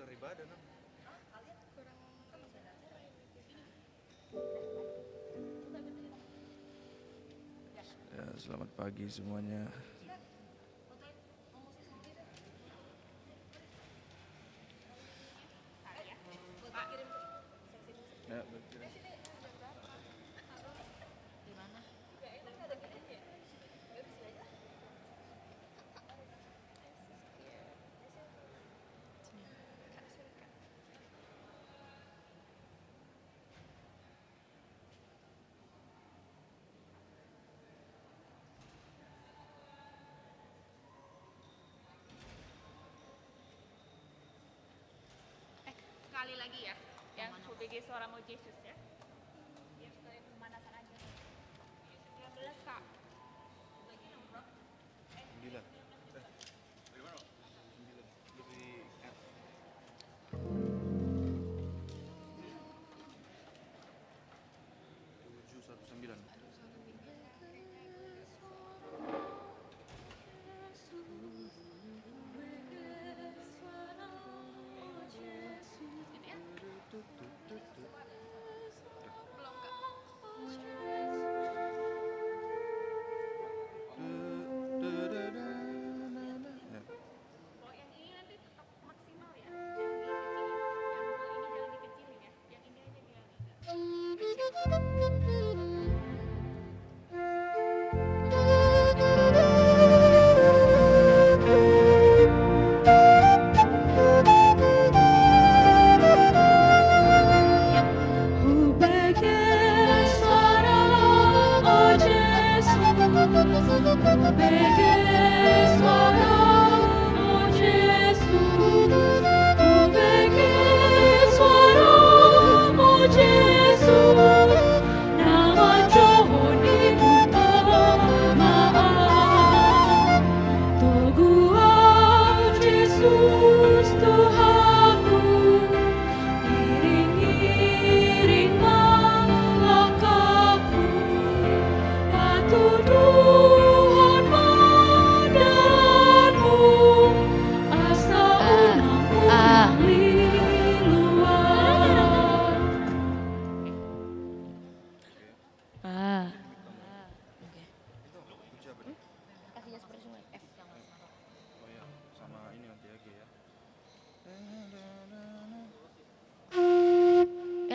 gelar ibadah kan. Ya, selamat pagi semuanya. Ya, berkirim. Sekali lagi ya, yang sebagai suara mau Yesus ya. Biar sekalian pemanasan aja. 19 Kak. Lagi nomor 9. Dari mana? 9. Dari F. 719. Kalau yang ini nanti tetap maksimal ya. Jangan dikecilin. Yang dua ini jangan dikecilin ya. Yang ini aja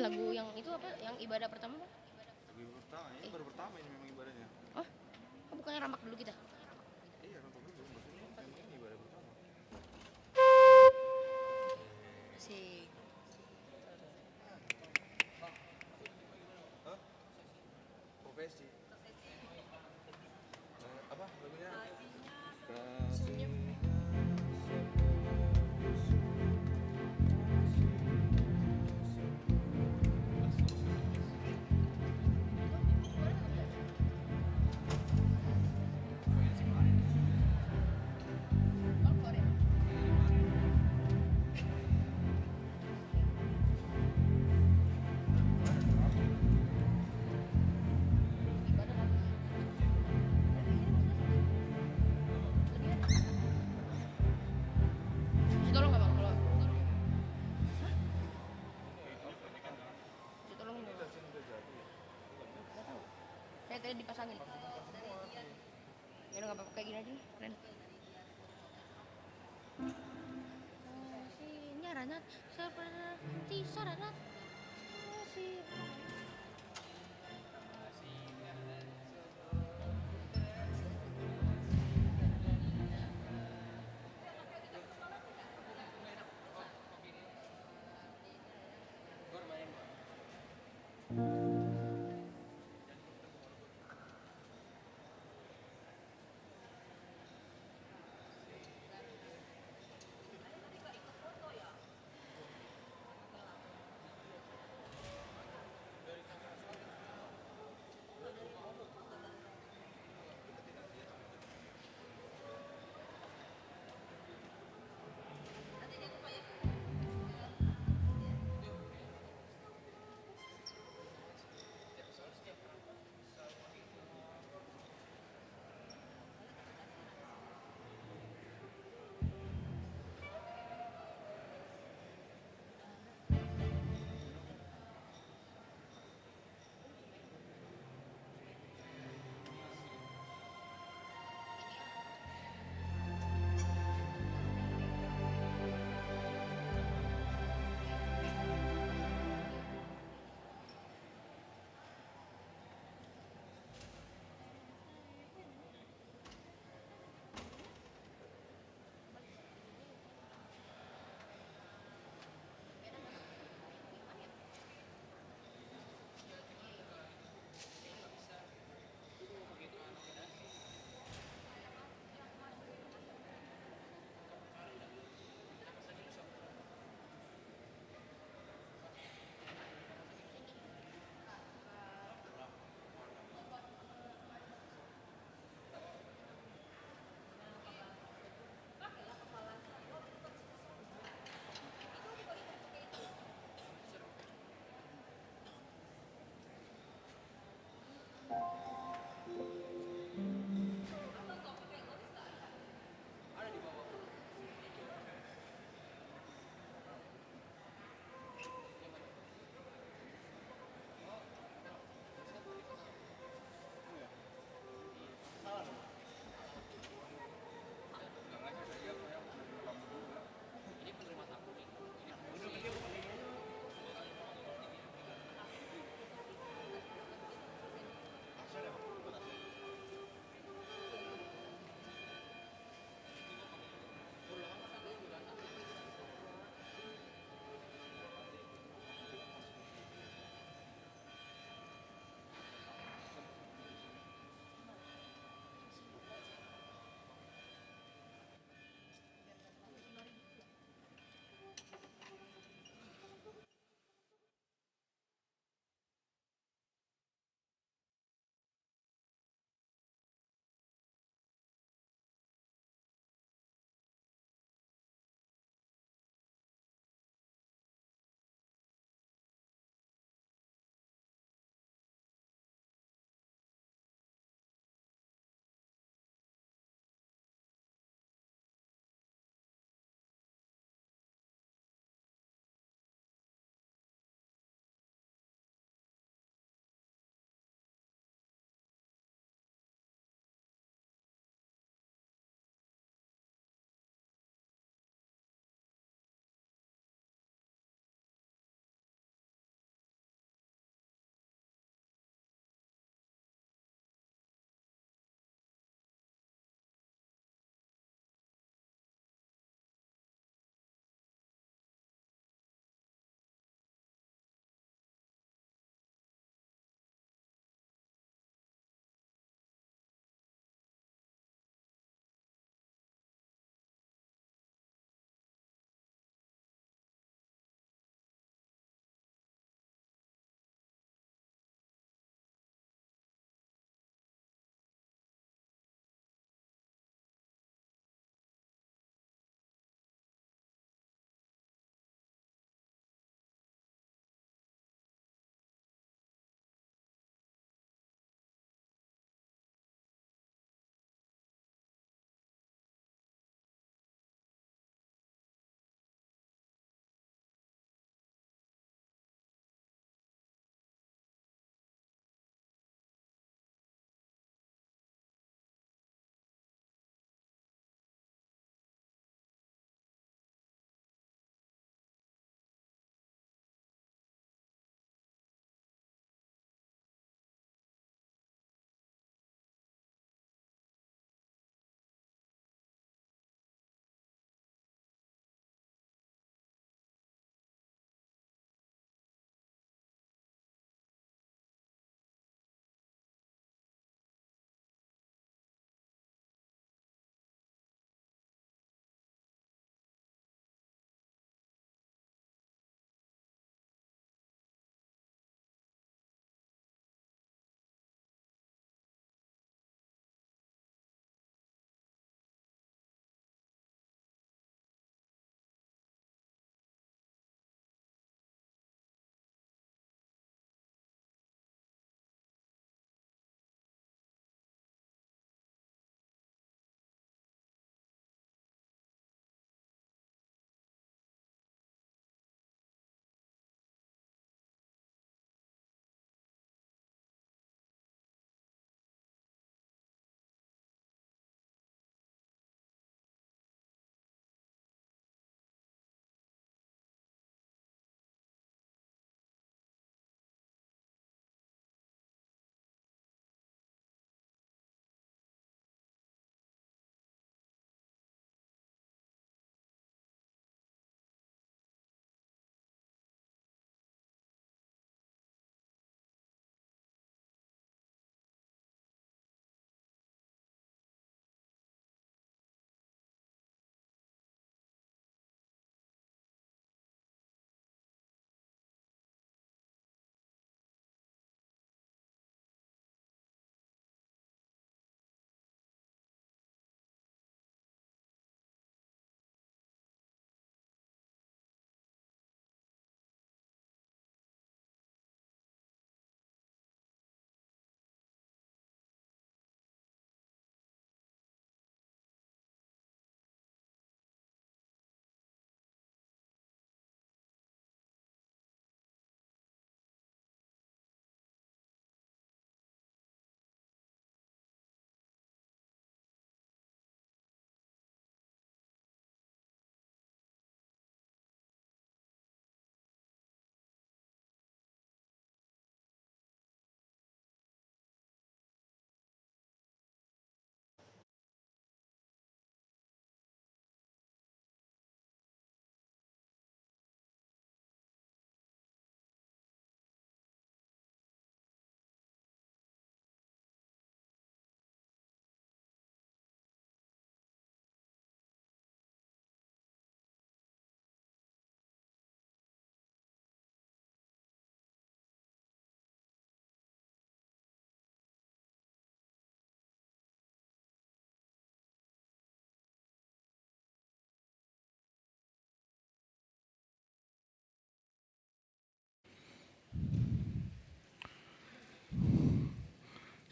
lagu yang itu apa? Yang ibadah pertama? Lagu pertama, ini baru pertama ini memang ibadahnya. Oh, bukannya ramak dulu kita? Iya, rampak dulu. Maksudnya memang ini ibadah pertama. Asik. Hah? Profesi. Apa lagunya? Kasihnya. Bisa tolong nggak bang? Kalau bisa tolong nggak bang? Nggak tahu. Saya tadi dipasangin. Ya udah nggak apa-apa, kayak gini aja nih, keren. Sinyaranat seperti saranat.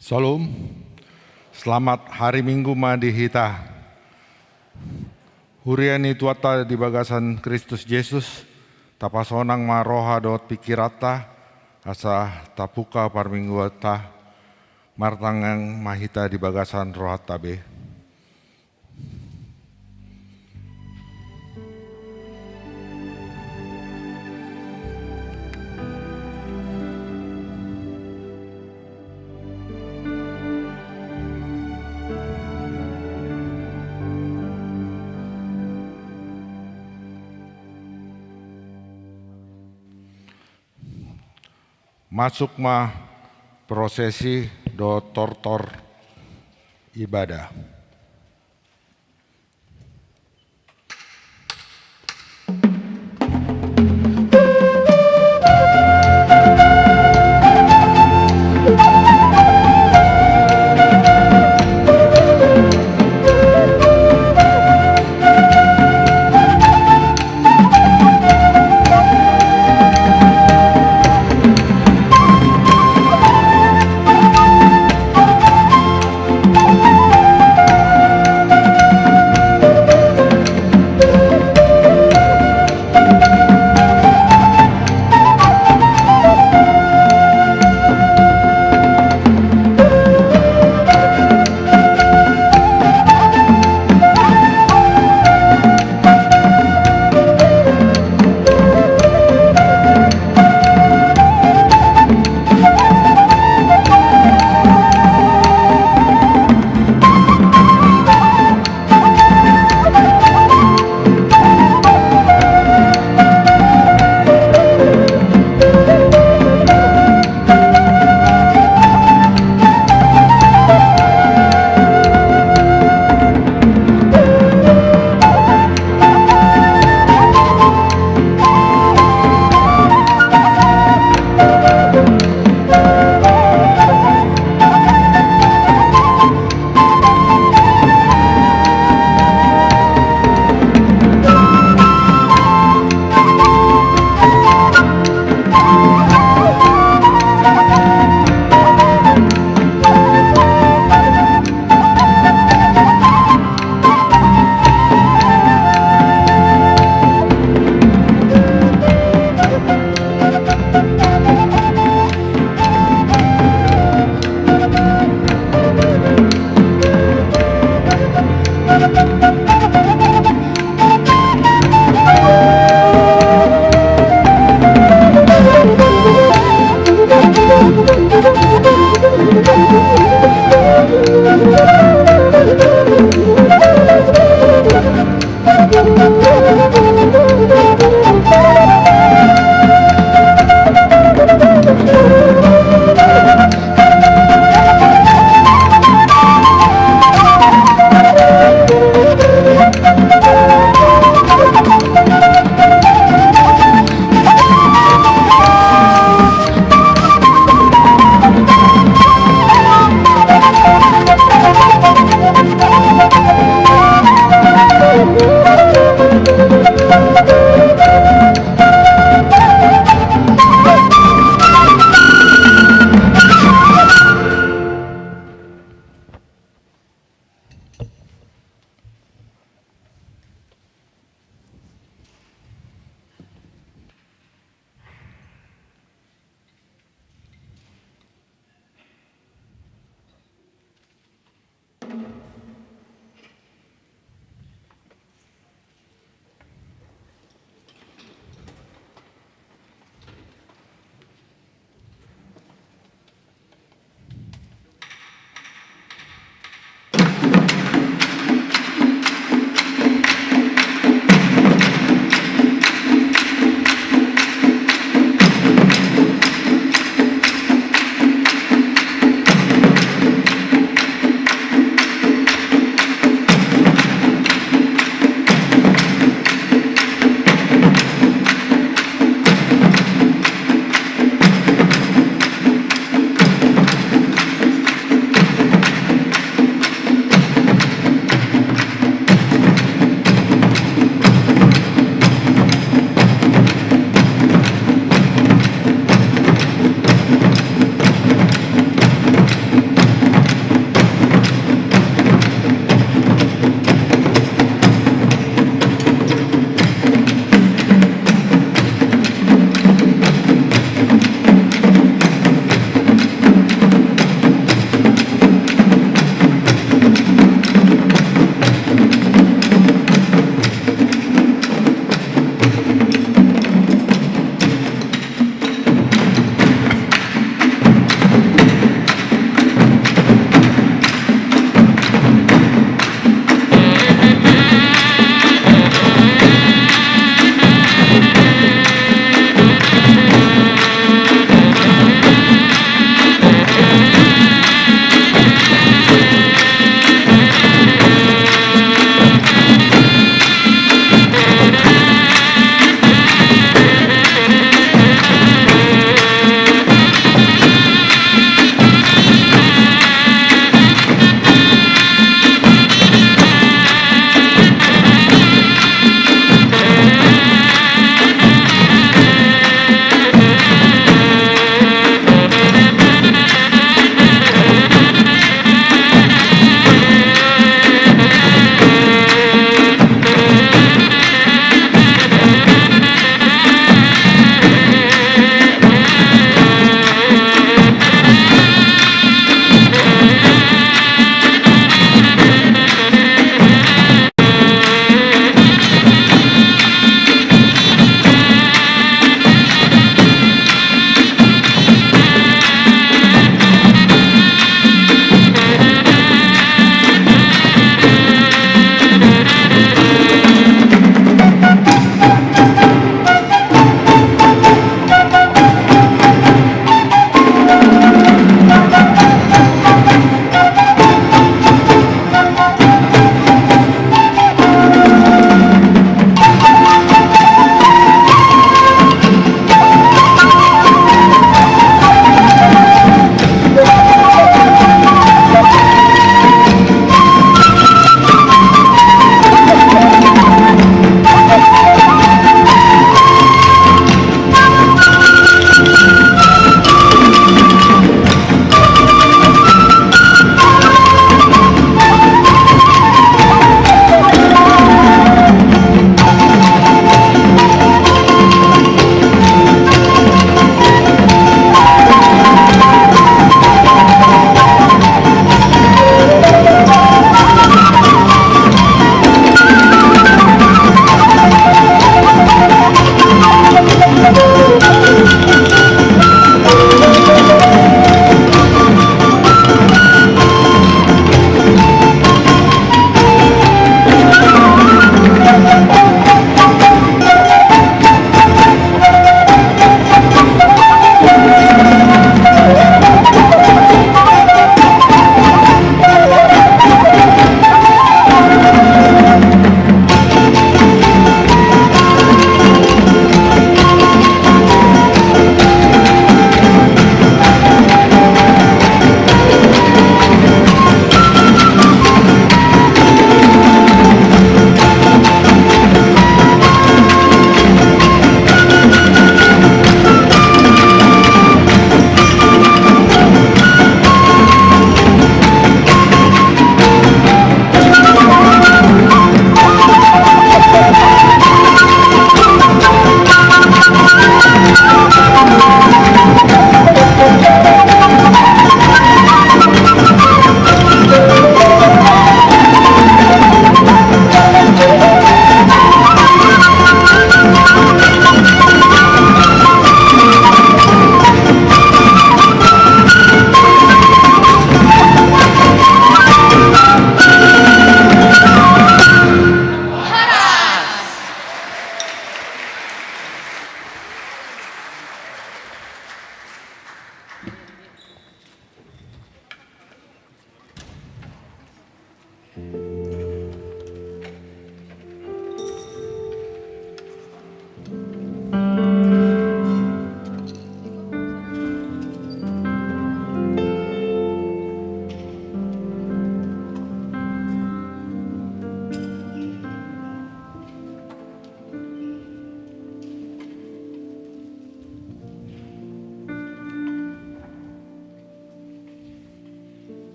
Salam, selamat hari Minggu Madihita. Huriani tuata di bagasan Kristus Yesus, tapasonang maroha dot pikirata, asa tapuka parminggu ta, martangang mahita di bagasan rohat tabe. Masuk mah prosesi do tortor ibadah.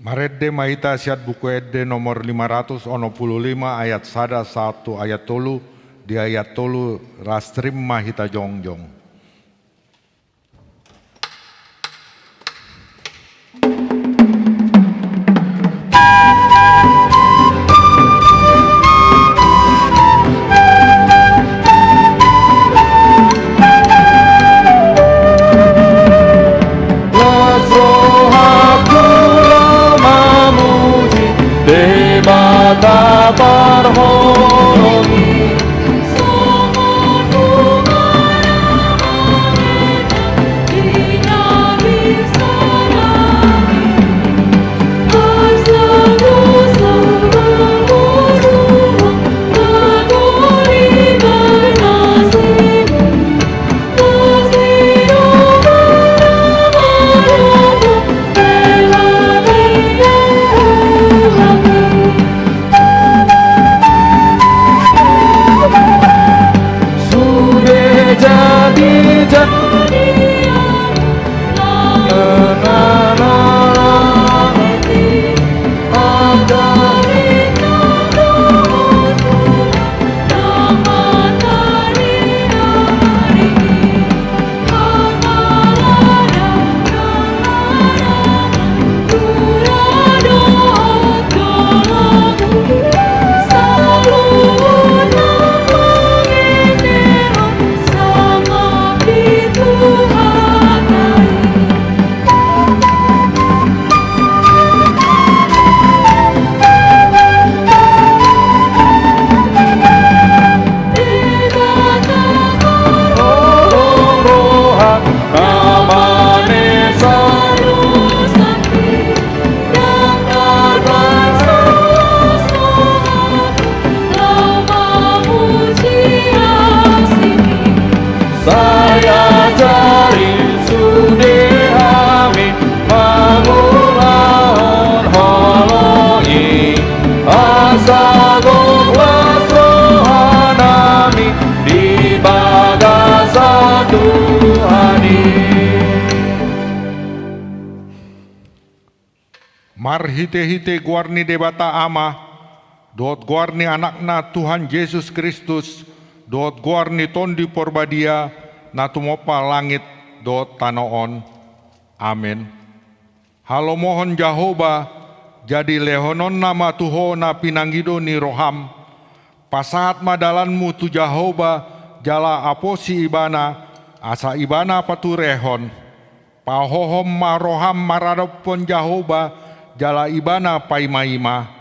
Maredde mahita siat buku edde nomor 565 ayat 1 ayat 3 di ayat 3 rastrim mahita jongjong. Mata berhoroni Marhite-hite guarni debata ama, dot guarni anakna Tuhan Yesus Kristus, dot guarni tondi porbadia, na tumopa langit dot tanoon. Amin. Halo mohon Jehovah, jadi lehonon nama Tuho na pinanggido ni roham, pasahat madalanmu tu Jehovah, jala aposi ibana, asa ibana paturehon, pahohom maroham maradopon Jehovah, jala ibana paimaima,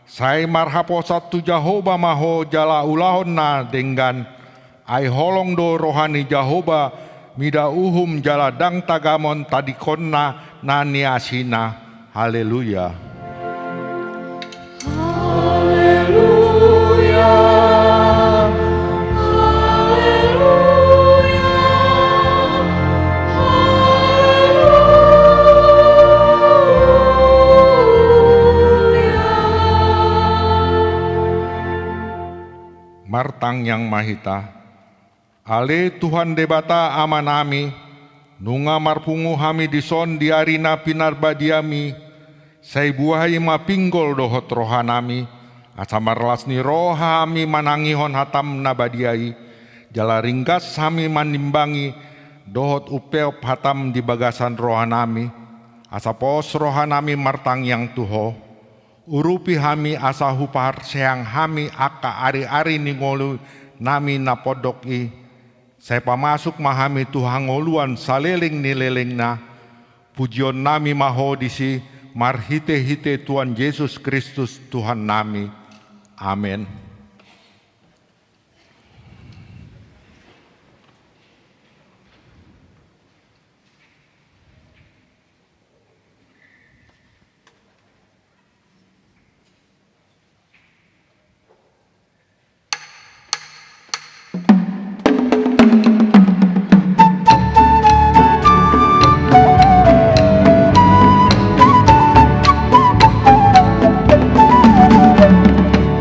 sai marhaposat tu Jehovah maho jala ulahon na denggan, ai holong do rohani Jehovah, mida uhum jala dang tagamon tadikonna nani asina. Haleluya. Martang yang mahita, ale Tuhan debata amanami, nunga marpungu hami dison diarina pinarbadiami, say buhay mapinggol dohot rohanami, asa marlasni rohami manangihon hatam nabadiai, jala ringgas hami manimbangi, dohot upeop hatam di bagasan rohanami, asa pos rohanami martang yang tuho, urupi hami asa hupar seang hami aka ari-ari ningolu nami napodoki, saya pamasuk mahami Tuhan ngoluan saleling nileling na, pujion nami maho disi marhite-hite Tuhan Yesus Kristus Tuhan nami. Amin.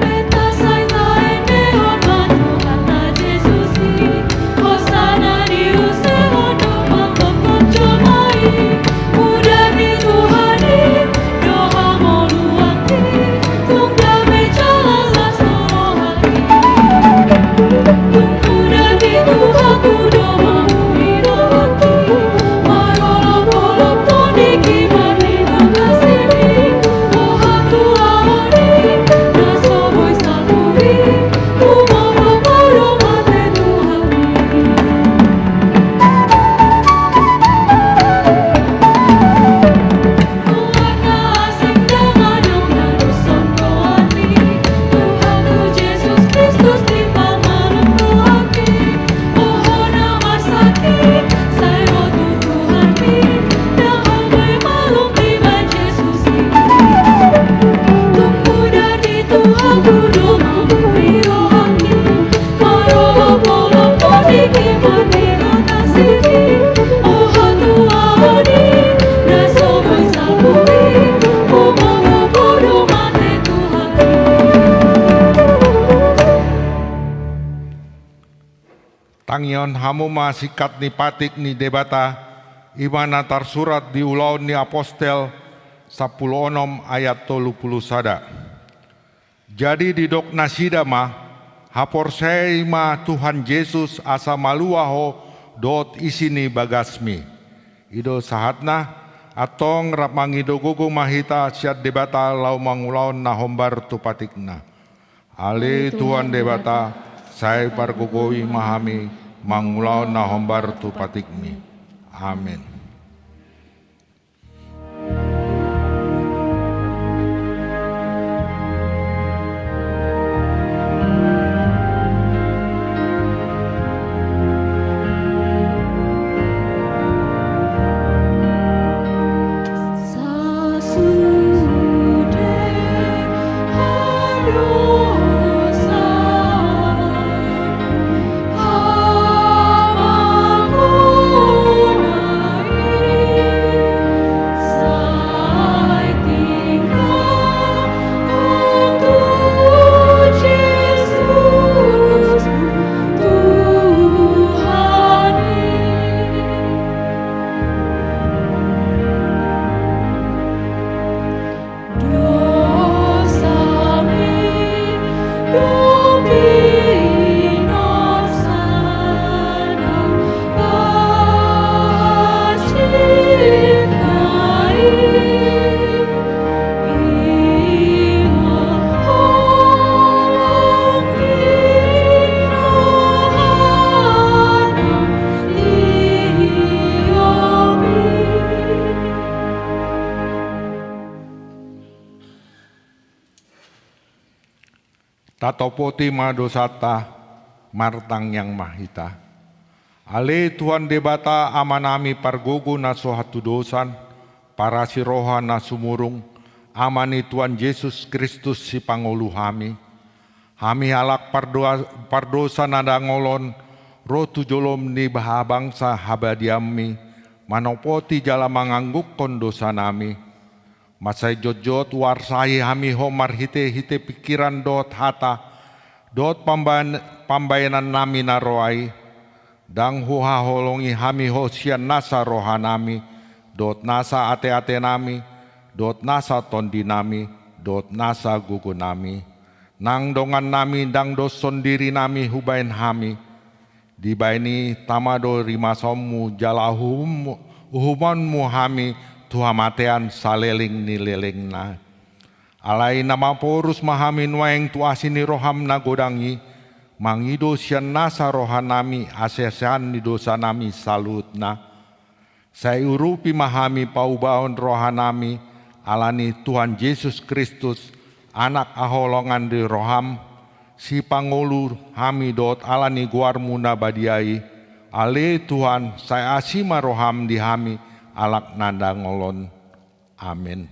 Beta saya tangion hamu masikat ni patik ni debata imana tarsurat di ulaun ni apostel 10 ayat 30 sada. Jadi di dok nasida ma hapor sei ma Tuhan Yesus asa maluaho dot isini bagasmi. Ido sahatna atong rap mangido gugu mahita siat debata lau mangulaon na hombar tu patikna. Ale Tuhan debata saya pargugoi mahami mangulaon na hombar tu patikmi. Amin. Tatopoti madosata martang yang mahita. Ale Tuhan debata amanami pargogo na sohatu dosan, para siroha na sumurung, amani Tuhan Yesus Kristus si Pangulu hami. Hami halak pardosa nada ngolon, rotu jolom ni bahabangsa habadiami, manopoti jala mangangguk kondosa nami. Masai jojot warsai hami homar hite pikiran dot hata dot pambayanan nami naroai dang huha holongi hami hosian nasa rohanami dot nasa ate nami dot nasa tondi nami dot nasa gugu nami nang dongan nami dang doson diri nami hubain hami dibaini tamado rimasommu jalahum uhumanmu hami tuhamatean saleling nileling na. Alai nama porus mahamin waeng tuasini roham na godangi, mangido sian nasa rohanami asesan ni dosa nami salut na. Saya urupi mahami paubaon rohanami, alani Tuhan Yesus Kristus, anak aholongan di roham, si pangulu hami dot alani guarmu na badiai, ale Tuhan saya asima roham di hami, alak nanda ngolon. Amin.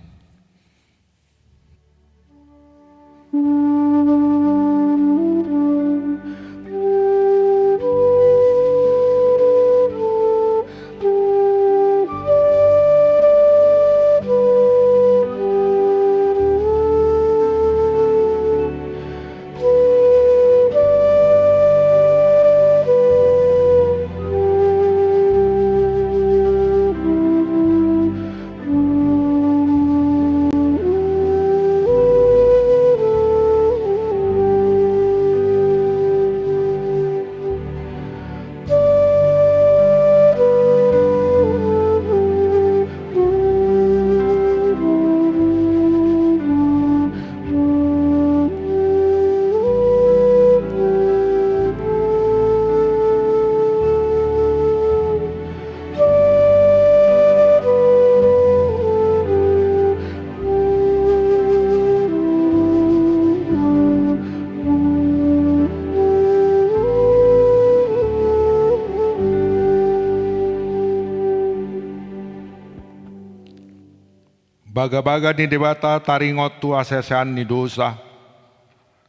Baga-baga ni debata taringot tu asesan ni dosa.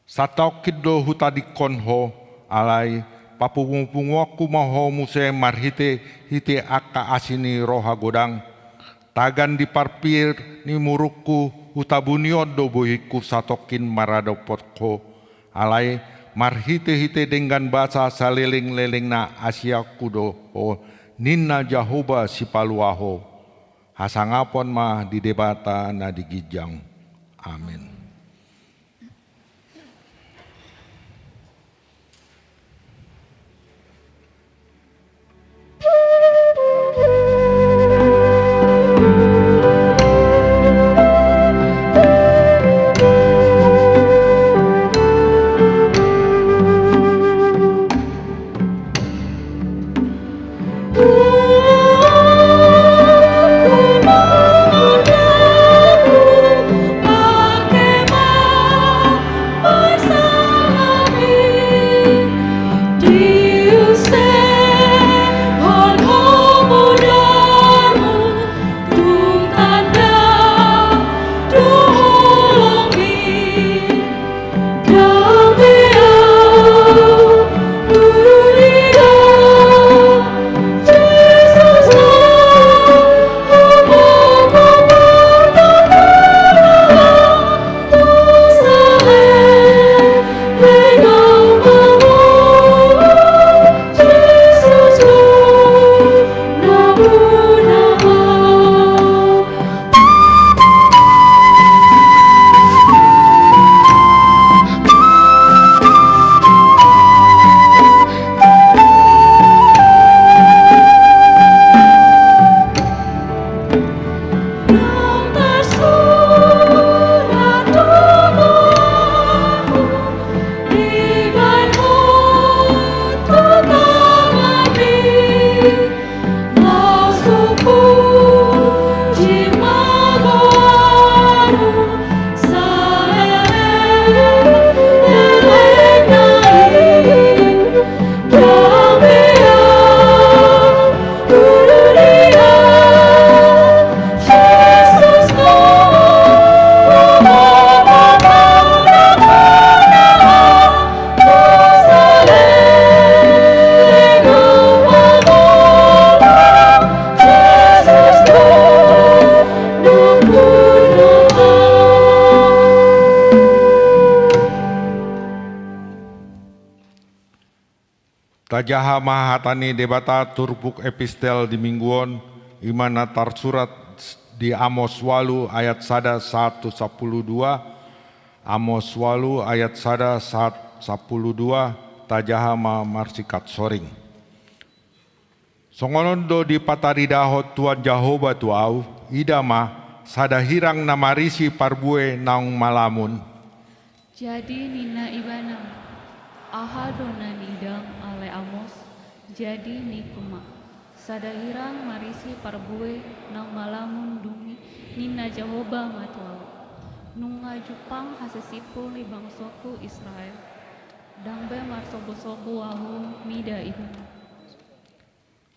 Satokid do hutadikon ho alai papungungpungoku maho muse marhite hite akka asini roha godang. Tagan di parpir ni muruku hutabunion do bohiku satokin maradopotko alai marhite-hite dengan bahasa saliling-leling na Asia kudo ninna Jahoba si paluaho hasangapon mah di debata na digijang. Amin. Tajaha mahatani debata turbuk epistel di mingguon imana tarsurat di Amos walu ayat sada 1:12 Amos walu ayat sada 1:12 tajaha ma marsikat soring. Songonondo di pataridahot Tuan Jahoba tuau idama sada hirang namarisi parbue naung malamun. Jadi nina ibana ahadona nidang ale Amos jadi nikuma sadahirang marisi parbue nang malamun dumi nina Jahoba matuau nunga Jepang hasesipu li bangsoku Israel dangbe marsobo-sobo wahu mida ibana.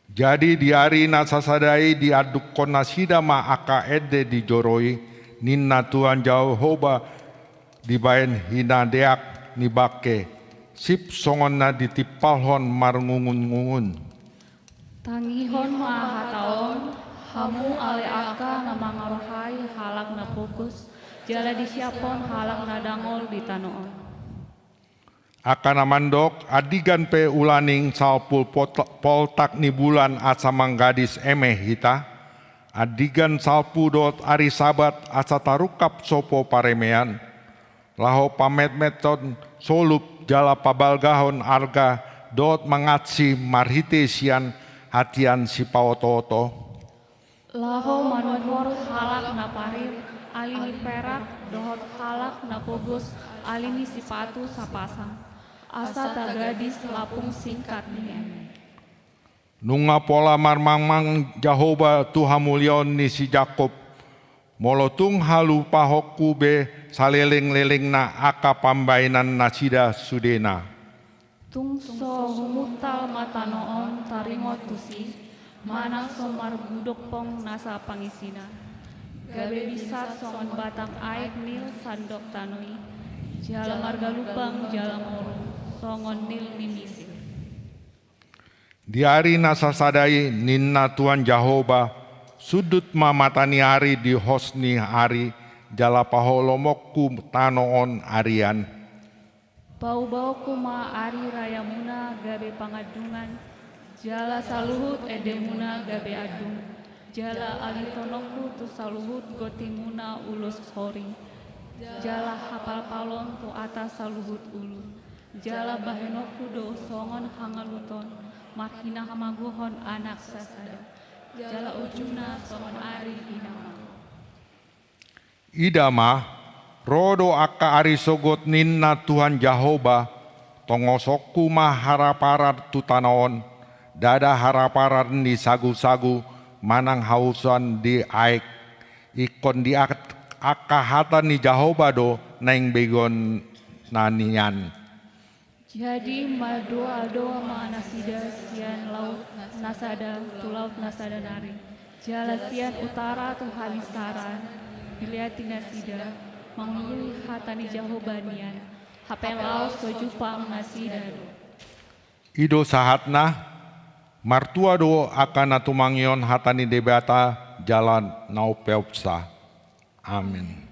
Jadi di hari nasasadai diaduk konasida ma aka ede di joroi nina Tuan Jahoba dibaen hina deak nibake sip songon na ditipalhon marngungun-ngungun. Tangihon mahataon hamu ale aka namangarohai halak na fokus jala disiapon halak na dangol di tanoon. Aka namandok adigan pe ulaning salpul poltak ni bulan asa manggadis emeh hita adigan salpu dot ari sabat asa tarukap sopo paremean laho pamet meton solup jala pabalgahon arga dot mangatsi marhite sian hatian si paoto-oto. Laho manuhor halak na parir alini perak dohot halak na pogos alini sipatu sapasang asa tagadis lapung singkat ni. Nunga pola marmangmang Jahoba tuhamulyon ni si Jakob molotung halu pahokku be saleleng-leleng na aka pambainan nasida sudena. Tungso humutal matanoon taringot tusi manang somar budok pong nasa pangisina. Gabe bisa songon batang aek nil sandok tanoi jalan marga lubang jalan moro songon nil nimisir. Di hari nasasadai ninna Tuan Jahoba sudut mamatani hari di hosni hari jala paholomokku tanoon arian. Bau-bau kuma ari raya muna gabe pangadungan, jala saluhut edemuna gabe adung, jala alitonokku tu saluhut gotimuna ulus hori, jala hapal palon tu atas saluhut ulu, jala bahenokku do songon hangaluton, marhina hamaguhon anak sasada, jala ujuna songon ari inama. Idama rodo aka ari sogot ninna Tuhan Jehovah tongosokku mah haraparar tutanaon dada haraparar di sagu-sagu manang hausan di aik ikon di akahatan ni Jehovah do neng begon nanian. Jadi doa manasida sian laut nasada tu laut nasada nari, jala sian utara tu halisaran dilihat nasida mangului hatani Jahobanian, hapelau sojupang nasidadu. Ido sahatna, martua do akan natumangyon hatani debata jalan naupeupsa. Amin.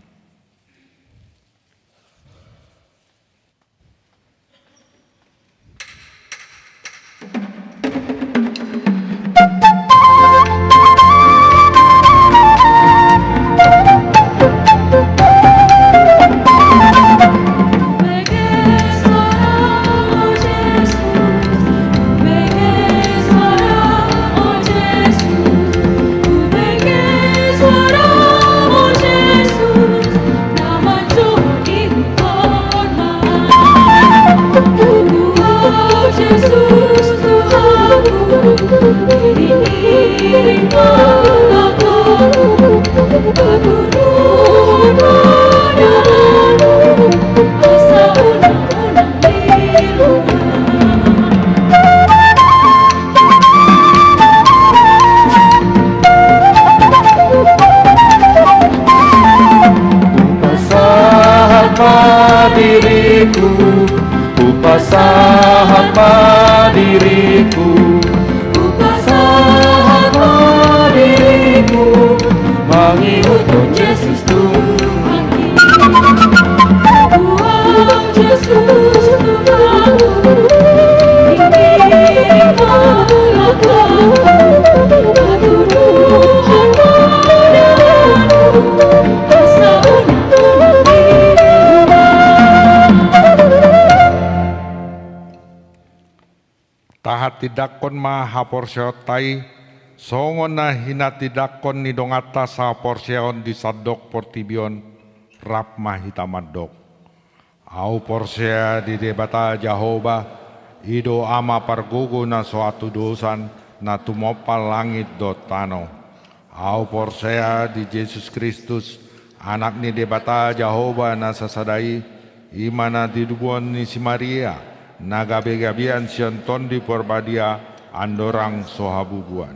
Upasahat diriku, mengiut Yesus Tuhan Yesus Tuhanku, ini malahku, aku Tuhan padamu, asa unang Tahat tidakon ma haporseotai songon na hina tidakon ni dongata sa porseon di sadok portibion rap mahitamadok. Au porsea di debata Jehovah ido ama pargugu na suatu dosan na tumopal langit do tano. Au porsea di Yesus Kristus anak ni debata Jehovah na sasadai imana didubuan ni si Maria nagabe-gabian sianton di porbadia andorang sohabubuan.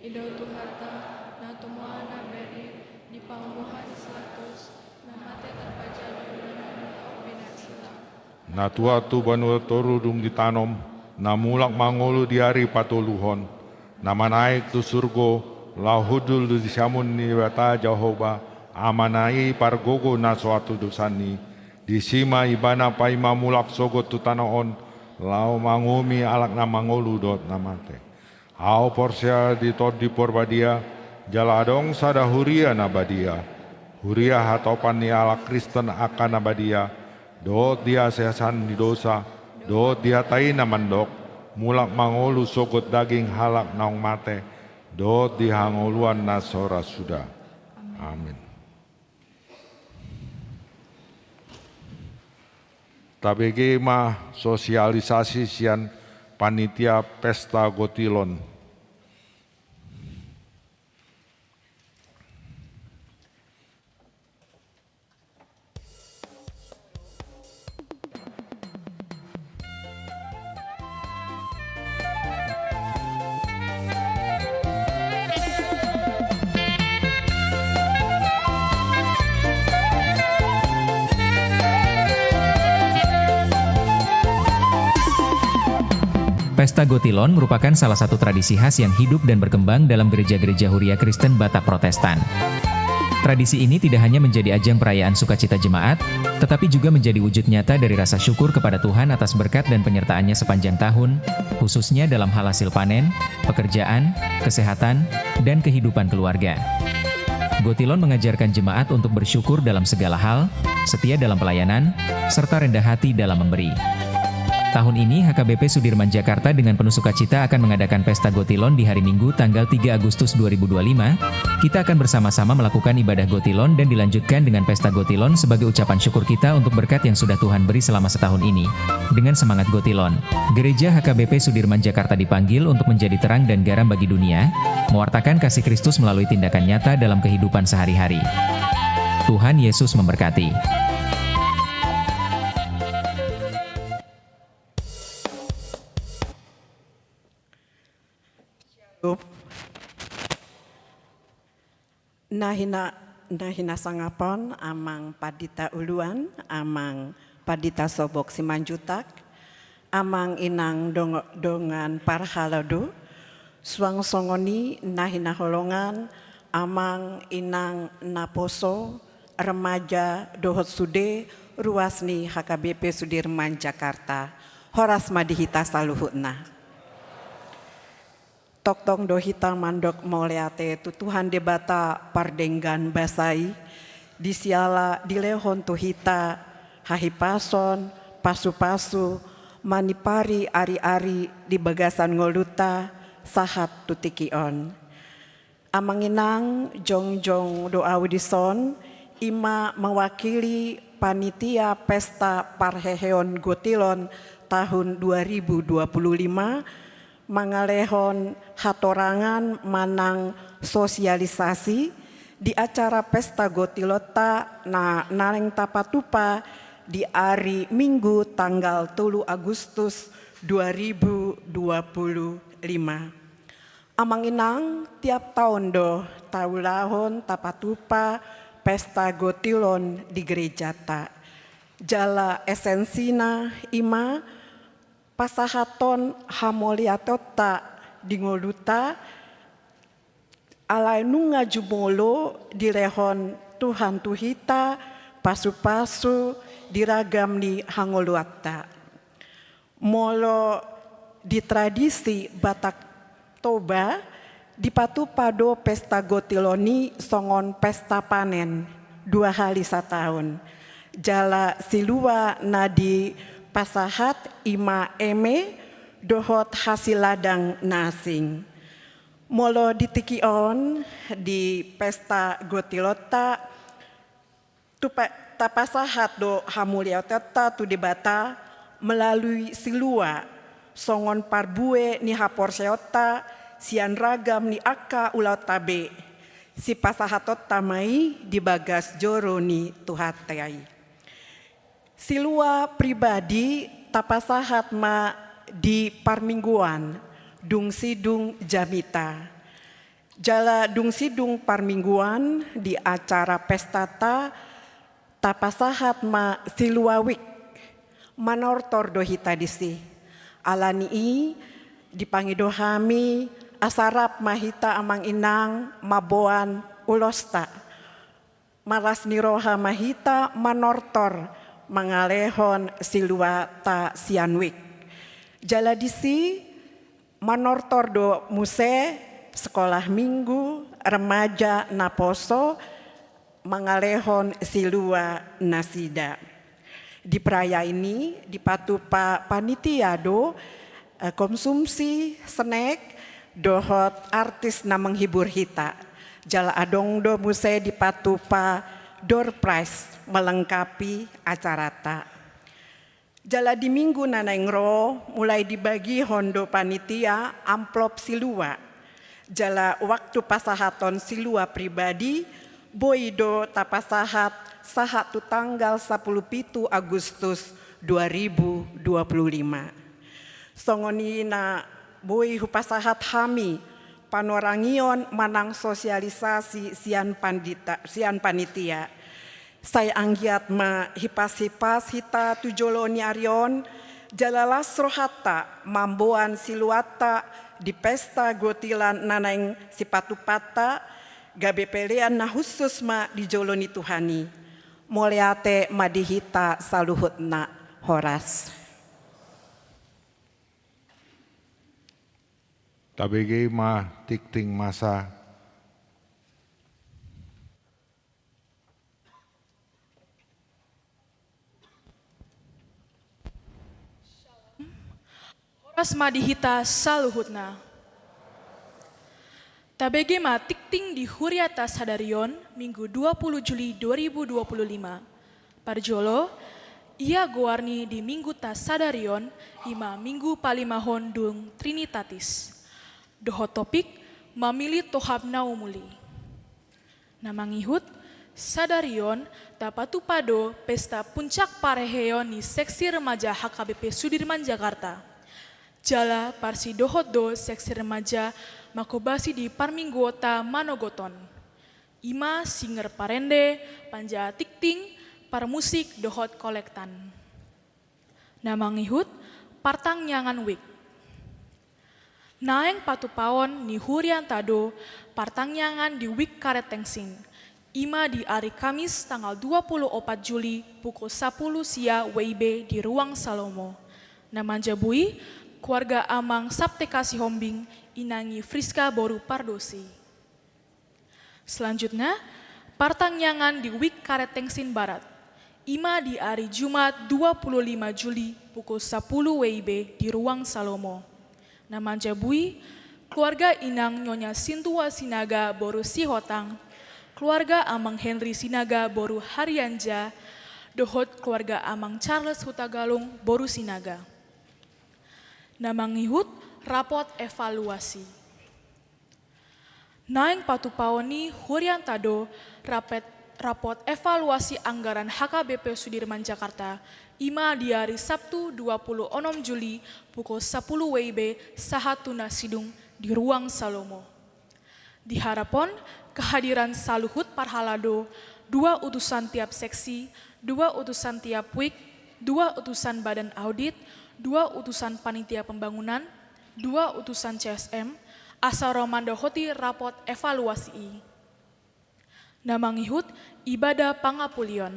Ido Tuharta na tumuana beri di pangumuhan 100 na mate terpaja di binasila. Na tua tu banu torudum ditanom na mulak mangulu di hari patuluhon na manaik tu surgo lahudul di siamun ni bata Jehovah amanai pargogo na suatu dosani di sima ibana paima mulak sogot tu tanaon lau mangumi alak na mangulu dot namate. Au porsea di tod di porbadia jaladong sada huria nabadia. Huria hatopan ni alak Kristen akan nabadia. Dot dia sehasan di dosa. Dot dia tai namandok. Mulak mangulu sogot daging halak naung mate. Dot di hangoluan nasora sudah. Amin. Tabege mah sosialisasi sian panitia pesta gotilon. Pesta Gotilon merupakan salah satu tradisi khas yang hidup dan berkembang dalam gereja-gereja Huria Kristen Batak Protestan. Tradisi ini tidak hanya menjadi ajang perayaan sukacita jemaat, tetapi juga menjadi wujud nyata dari rasa syukur kepada Tuhan atas berkat dan penyertaannya sepanjang tahun, khususnya dalam hal hasil panen, pekerjaan, kesehatan, dan kehidupan keluarga. Gotilon mengajarkan jemaat untuk bersyukur dalam segala hal, setia dalam pelayanan, serta rendah hati dalam memberi. Tahun ini HKBP Sudirman Jakarta dengan penuh sukacita akan mengadakan Pesta Gotilon di hari Minggu tanggal 3 Agustus 2025. Kita akan bersama-sama melakukan ibadah Gotilon dan dilanjutkan dengan Pesta Gotilon sebagai ucapan syukur kita untuk berkat yang sudah Tuhan beri selama setahun ini. Dengan semangat Gotilon, Gereja HKBP Sudirman Jakarta dipanggil untuk menjadi terang dan garam bagi dunia, mewartakan kasih Kristus melalui tindakan nyata dalam kehidupan sehari-hari. Tuhan Yesus memberkati. Nahina sangapon amang padita uluan, amang padita sobok simanjutak, amang inang dongan parhalado, suang songoni nahina holongan, amang inang naposo, remaja dohot sude, ruasni HKBP Sudirman Jakarta, horas madihita saluhutna. Toktong dohita mandok moleate tutuhan debata pardenggan basai, disiala dilehon tuhita, hahipason, pasu-pasu, manipari ari-ari di bagasan ngoluta, sahat tutikion. Amanginang jongjong doa widison, ima mewakili panitia pesta parheheon Gotilon tahun 2025, mangalehon hatorangan manang sosialisasi di acara pesta Gotilota nareng tapatupa di hari Minggu tanggal 3 Agustus 2025. Amanginang tiap tahun taulahon tapatupa pesta Gotilon di gereja ta. Jala esensina ima pasahaton hamoliatota dingoluta alai nunga jumolo direhon Tuhan tuhita pasu-pasu diragam di hangoluata. Molo di tradisi Batak Toba dipatupado pesta Gotiloni songon pesta panen 2 kali setahun. Jala silua nadi pasahat ima eme dohot hasil ladang nasing. Molo ditikion di pesta Gotilota tapasahat do hamulioteta tu debata melalui silua songon parbue ni haporseota sian ragam ni aka ulautabe si pasahatot tamai di bagas joro ni tuhatai. Silua pribadi tapasahat ma di parmingguan dung sidung jamita. Jala dung sidung parmingguan di acara pestata tapasahat ma siluawik manortor dohita disi. Alani dipangidohami asarap mahita amang inang maboan ulosta. Maras niroha mahita manortor mangalehon silua ta sianwik. Jala disi manortor do muse sekolah minggu remaja naposo mangalehon silua nasida. Di peraya ini dipatupa panitia do konsumsi snack dohot artis na menghibur hita. Jala adong do muse dipatupa door prize melengkapi acara ta. Jala di minggu nanaingro mulai dibagi hondo panitia amplop silua. Jala waktu pasahaton silua pribadi boido tapasahat sahat tu tanggal 17 Agustus 2025. Songoni na boi hupasahat hami panorangion manang sosialisasi sian panitia. Saya anggiat ma hipas-hipas hita tujoloni arion jalalas rohata mamboan siluata di pesta Gotilan nanaing sipatupata gabe pelean na khusus ma dijoloni Tuhani. Moleate madihita saluhutna horas. Tabege ma tikting masa Horas madihita saluhutna. Tabege ma tikting di Huriata Sadarion Minggu 20 Juli 2025. Parjolo, ia goarni di Minggu ta Sadarion ima Minggu palimahon dung Trinitatis. Doho topik mamili tohab naumuli. Namangihut Sadarion tapatu pado pesta puncak pareheon ni seksi remaja HKBP Sudirman Jakarta. Jala parsi dohot do seksi remaja makobasi di Parminggota Manogoton. Ima singer parende, panja tikting, parmusik dohot kolektan. Namangihut partang nyangan wik. Naeng patupawon ni hurian tado partang nyangan di wik karet tengsin. Ima di hari Kamis tanggal 24 Juli pukul 10 sia WIB di Ruang Salomo. Namanja bui keluarga Amang Sabte Kasih Hombing inangi Friska Boru Pardosi. Selanjutnya, partang nyangan di Wik Karet Tengsin Barat. Ima di hari Jumat 25 Juli pukul 10 WIB di Ruang Salomo. Namanja bui keluarga Inang Nyonya Sintua Sinaga Boru Sihotang, keluarga Amang Henry Sinaga Boru Haryanja, dohot keluarga Amang Charles Hutagalung Boru Sinaga. Namangihut rapot evaluasi. Naeng patupawoni hurian tado rapot evaluasi anggaran HKBP Sudirman Jakarta ima di hari Sabtu 26 Juli pukul 10 WIB sahatuna sidung di Ruang Salomo. Diharapon kehadiran saluhut parhalado, 2 utusan tiap seksi, 2 utusan tiap wik, 2 utusan badan audit, 2 utusan panitia pembangunan, 2 utusan CSM, asaro mandohoti rapot evaluasi. Namangihut ibadah pangapulion.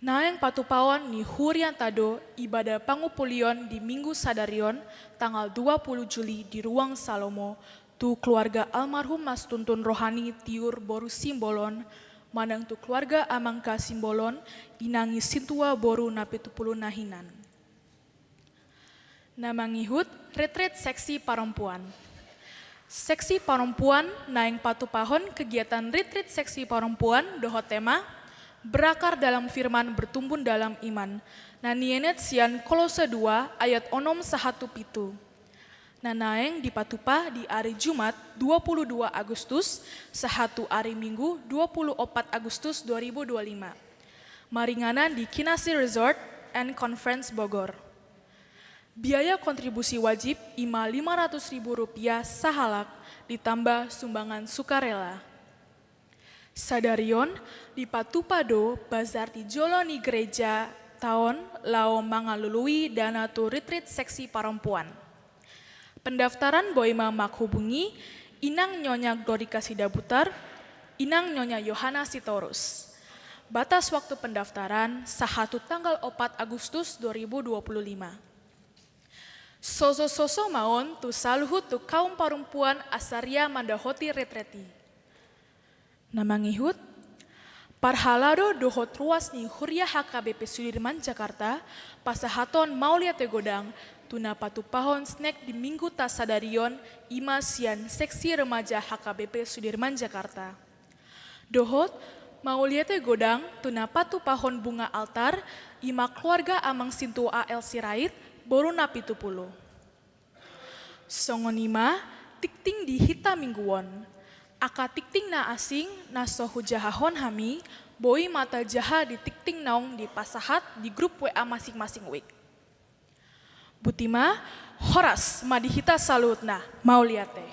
Naeng patupawon ni hurian tado ibadah pangupulion di Minggu Sadarion tanggal 20 Juli di Ruang Salomo tu keluarga almarhum Mas Tuntun Rohani Tiur Boru Simbolon manang tu keluarga Amangka Simbolon inangi Sintua Boru Napitupulu Nahinan. Namangihut retret seksi perempuan. Seksi perempuan naeng patupahon kegiatan retret seksi perempuan dohot tema berakar dalam firman bertumbun dalam iman. Nanienet sian Kolose 2 ayat 6 1 pitu. Nanaeng dipatupa di hari Jumat 22 Agustus sehatu hari Minggu 24 Agustus 2025. Maringanan di Kinasi Resort and Conference Bogor. Biaya kontribusi wajib ima Rp500.000 sahalak ditambah sumbangan sukarela. Sadarion di Patupado Bazar di Joloni Gereja tahun lao mangalului dana tu retreat seksi perempuan. Pendaftaran boima makhubungi Inang Nyonya Glorika Sidabutar, Inang Nyonya Yohana Sitorus. Batas waktu pendaftaran sahatu tanggal 4 Agustus 2025. Soso-soso maon tu saluhut tu kaum perempuan asaria mandahoti retreti. Namangihut, parhalado dohot ruas ni Huria HKBP Sudirman Jakarta, pasahaton maulia tegodang, tuna patupahon snack di Minggu Tasadarion, ima sian seksi remaja HKBP Sudirman Jakarta. Dohot, maulia tegodang, tuna patupahon bunga altar, ima keluarga Amang Sintu AL Sirait, Boru Napitupulu. Songonima, tikting di hita mingguon. Aka tikting na asing, na sohu jahahon hami, boi mata jaha di tikting naung di pasahat di grup WA masing-masing wik. Butima, horas madihita salutna, mau liate.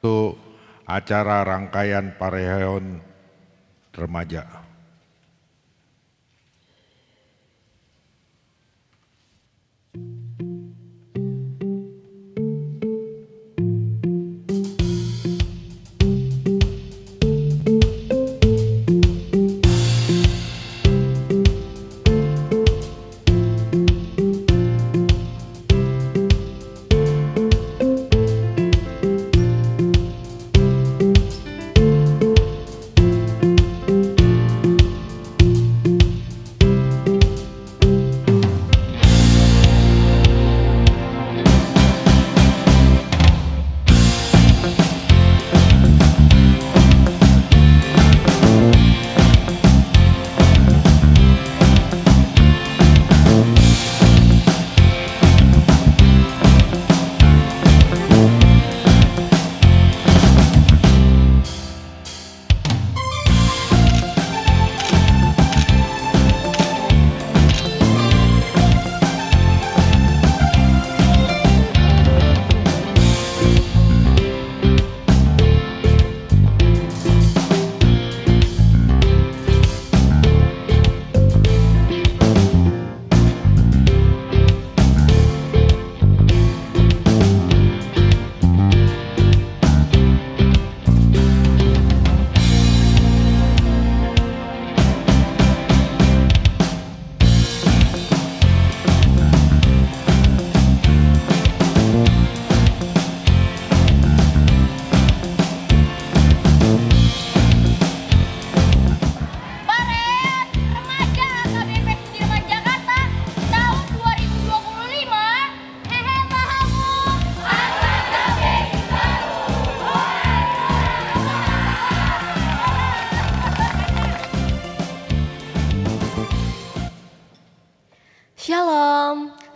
Itu acara rangkaian pareheon remaja.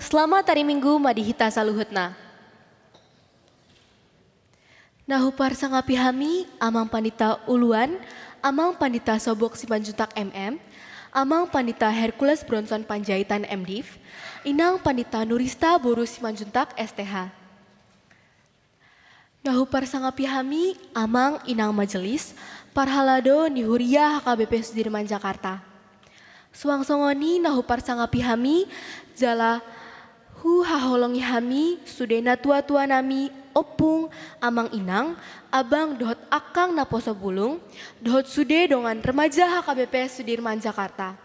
Selamat hari Minggu Madihita Saluhutna. Nahupar sangapi hami, amang pandita uluan, amang pandita sobok Simanjuntak MM, amang pandita Hercules Bronson Panjaitan MDiv, inang pandita Nurista Boru Simanjuntak STH. Nahupar sangapi hami, amang inang majelis, parhalado nihuria HKBP Sudirman Jakarta. Suang songoni nahupar sangapi hami, jala hu haholongi hami, sudena tua-tua nami, opung, amang inang, abang dohot akang naposo bulung, dohot sude dongan remaja HKBP Sudirman Jakarta.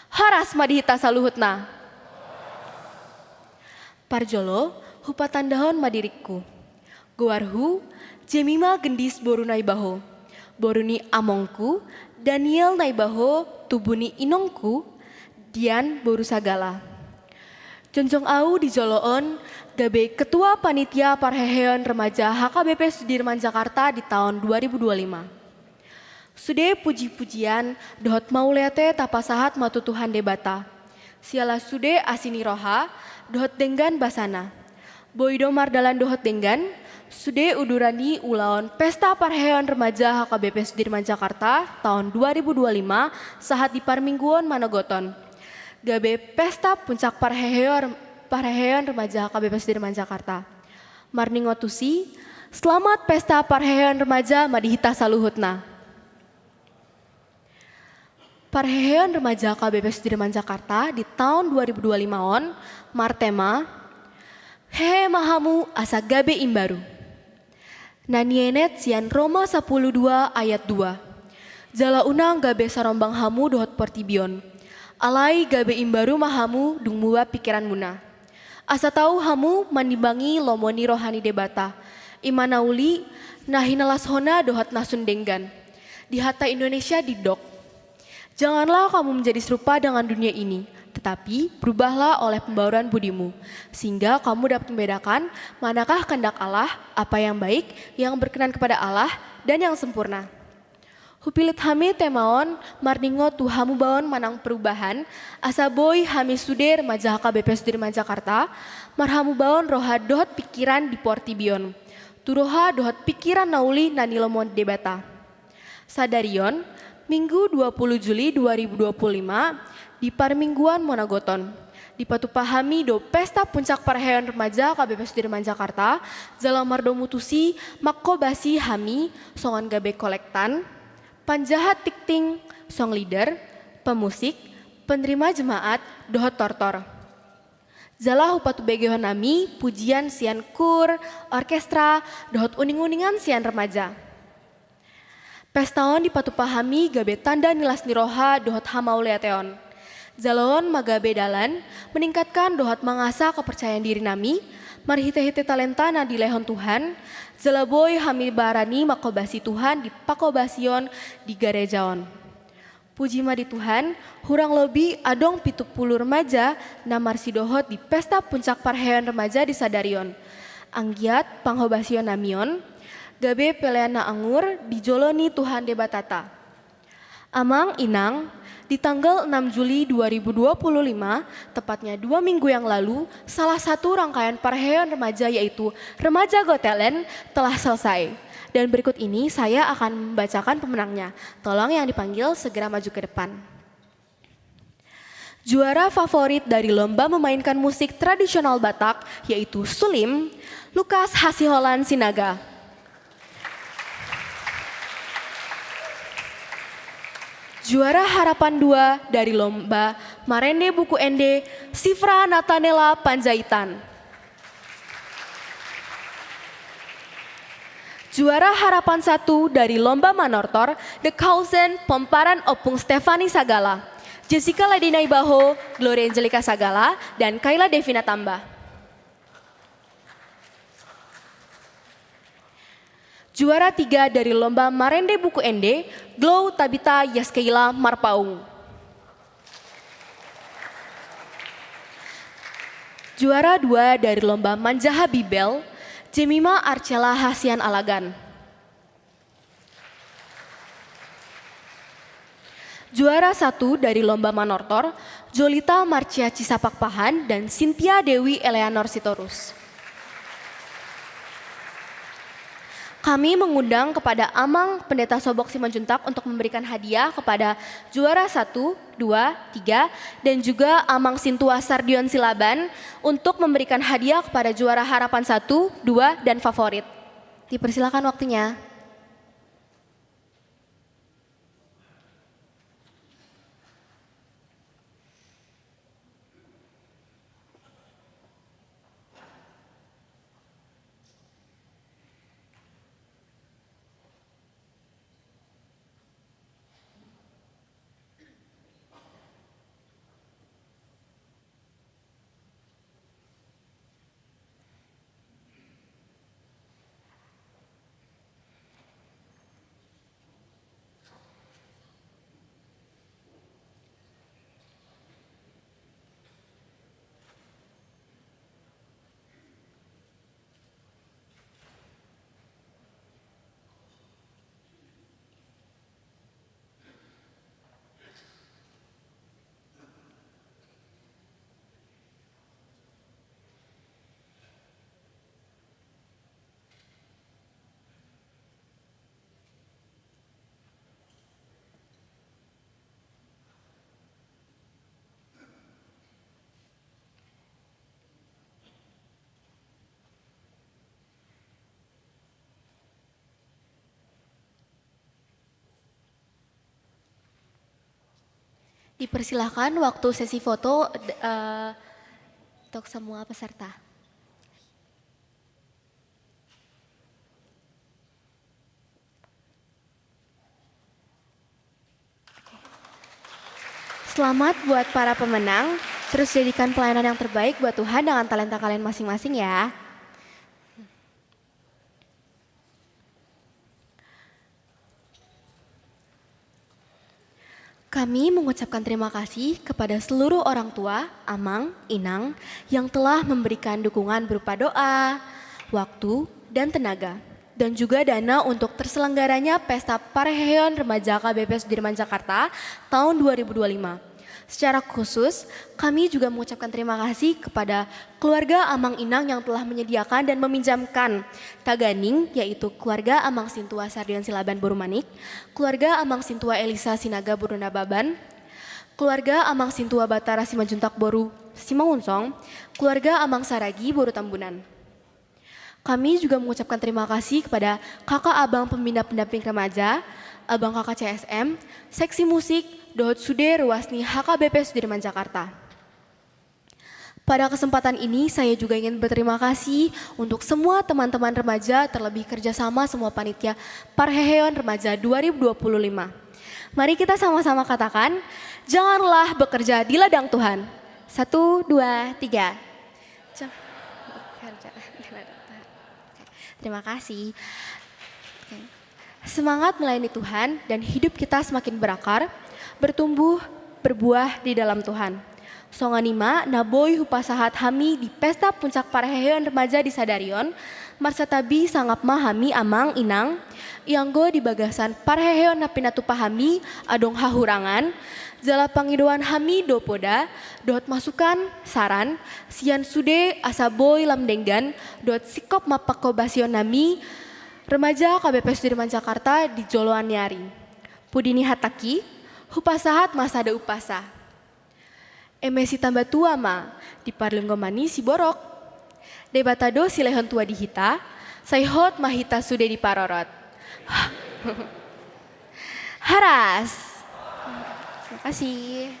Haras madihita saluhutna. Parjolo, hupatan dahon madirikku. Gowarhu, jemima gendis boru naibaho. Boruni amongku, Daniel naibaho, tubuni inongku, Dian boru sagala. Jonjong au di Joloon, gabe Ketua Panitia Parheheon Remaja HKBP Sudirman Jakarta di tahun 2025. Sude puji-pujian, dohot mauleate tapasahat matu Tuhan debata. Siala sude asini roha, dohot denggan basana. Boido mardalan dohot denggan, sude udurani ulaon Pesta Parheheon Remaja HKBP Sudirman Jakarta tahun 2025 sahat di Parmingguon Manogoton. Gabe Pesta Puncak Parheheon Remaja HKBP Sudirman Jakarta. Marningotusi, selamat Pesta Parheheon Remaja Madihita Saluhutna. Parheheon Remaja HKBP Sudirman Jakarta di tahun 2025 on, martema, Hehe mahamu asa gabe imbaru. Nanienet sian Roma 10:2 ayat 2. Jala unang gabe sarombang hamu dohot portibion. Alai gabe imbaru mahamu dung muwa pikiran muna. Asa tahu hamu manimbangi lomoni rohani debata. Imanauli nahinalas hona dohat nasun denggan. Di hata Indonesia didok. Janganlah kamu menjadi serupa dengan dunia ini, tetapi berubahlah oleh pembauran budimu, sehingga kamu dapat membedakan manakah kehendak Allah, apa yang baik, yang berkenan kepada Allah, dan yang sempurna. Hupilit hami temaon marningo tu hamu baon manang perubahan asa boy hami suder Remaja HKBP Sudirman Jakarta marhamu baon roha dohot pikiran di portibion turoha dohot pikiran nauli nanilomon debata. Sadarion Minggu 20 Juli 2025 di Parmingguan Monagoton dipatupahami do Pesta Puncak Parheheon Remaja HKBP Sudirman Jakarta jala mardo mutusi makobasi hami songan gabe kolektan panjahat tikting, song leader, pemusik, penerima jemaat, dohot tortor. Jala hupatu begehon nami, pujian sian kur, orkestra, dohot uning-uningan sian remaja. Pestaon dipatupahami gabe tanda nilas niroha dohot hamauleateon. Jalaon magabe dalan, meningkatkan dohot mangasa kepercayaan diri nami, marhite-hite talenta na dilehon Tuhan, jalaboy hami barani makobasi Tuhan di pakobasion di garejaon. Puji madi Tuhan, hurang lobi adong 70 remaja na marsi dohot di Pesta Puncak Parheheon Remaja di Sadarion. Anggiat panghobasion namion, gabe peleana angur di joloni Tuhan debatata. Amang inang, di tanggal 6 Juli 2025, tepatnya 2 minggu yang lalu, salah satu rangkaian Parheheon Remaja yaitu Remaja Got Talent telah selesai. Dan berikut ini saya akan membacakan pemenangnya. Tolong yang dipanggil segera maju ke depan. Juara favorit dari lomba memainkan musik tradisional Batak yaitu Sulim, Lukas Hasiholan Sinaga. Juara harapan 2 dari lomba Marende Buku Ende, Sifra Natanela Panjaitan. Juara harapan 1 dari lomba Manortor, The Kausen Pemparan Opung Stefani Sagala, Jessica Ladina Ibaho, Gloria Angelica Sagala, dan Kayla Devina Tamba. Juara 3 dari lomba Marende Buku Ende, Glow Tabita Yaskeila Marpaung. Juara 2 dari lomba Manjaha Bibel, Jemima Arcela Hasian Alagan. Juara 1 dari Lomba Manortor, Jolita Marcia Cisapakpahan dan Cynthia Dewi Eleanor Sitorus. Kami mengundang kepada Amang Pendeta Sobok Simanjuntak untuk memberikan hadiah kepada juara 1, 2, 3, dan juga Amang Sintua Sardion Silaban untuk memberikan hadiah kepada juara harapan 1, 2, dan favorit. Dipersilakan waktunya. Dipersilahkan waktu sesi foto untuk semua peserta. Selamat buat para pemenang, terus jadikan pelayanan yang terbaik buat Tuhan dengan talenta kalian masing-masing ya. Kami mengucapkan terima kasih kepada seluruh orang tua, amang, inang yang telah memberikan dukungan berupa doa, waktu, dan tenaga. Dan juga dana untuk terselenggaranya Pesta Pareheon Remaja KBP Sudirman Jakarta tahun 2025. Secara khusus, kami juga mengucapkan terima kasih kepada keluarga Amang Inang yang telah menyediakan dan meminjamkan taganing, yaitu keluarga Amang Sintua Sardion Silaban Borumanik, keluarga Amang Sintua Elisa Sinaga Buruna Baban, keluarga Amang Sintua Batara Simanjuntak Boru Simangunsong, keluarga Amang Saragi Boru Tambunan. Kami juga mengucapkan terima kasih kepada kakak abang pembina pendamping remaja, abang kakak CSM, seksi musik, Dohot Sude Ruasni HKBP Sudirman Jakarta. Pada kesempatan ini saya juga ingin berterima kasih untuk semua teman-teman remaja, terlebih kerjasama semua panitia Parheheon Remaja 2025. Mari kita sama-sama katakan, janganlah bekerja di ladang Tuhan. 1, 2, 3. Terima kasih. Semangat melayani Tuhan dan hidup kita semakin berakar, bertumbuh, berbuah di dalam Tuhan. Songanima naboy hupasahat hami di Pesta Puncak Pareheon Remaja di Sadarion, marsatabi sangap mahami amang inang, ianggo di bagasan Pareheon napinatu pahami adong hahurangan, jala pangidoan hami dopoda, dot masukan, saran, sian sude asaboy lamdenggan, dot sikop mapakobasion nami, Remaja KBP Sudirman Jakarta di Joloan Nyari. Pudini hataki, hupasahat masada upasa. Emesi tambah tua ma, di parlenggomani si borok. Debatado si lehon tua dihita, sayhot mahita sude di parorot. Haras. Terima kasih.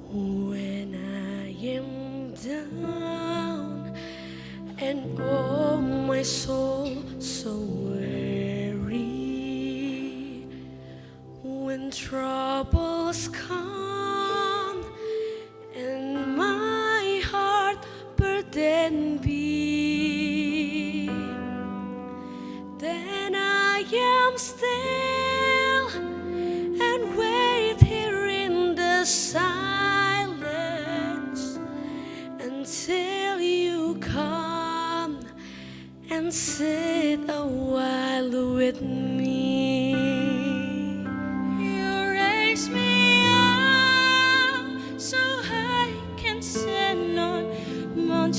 When I am down and oh my soul so weary, when troubles come and my heart burden be, then I am still and wait here in the silence until you come and sit a while with me. You raise me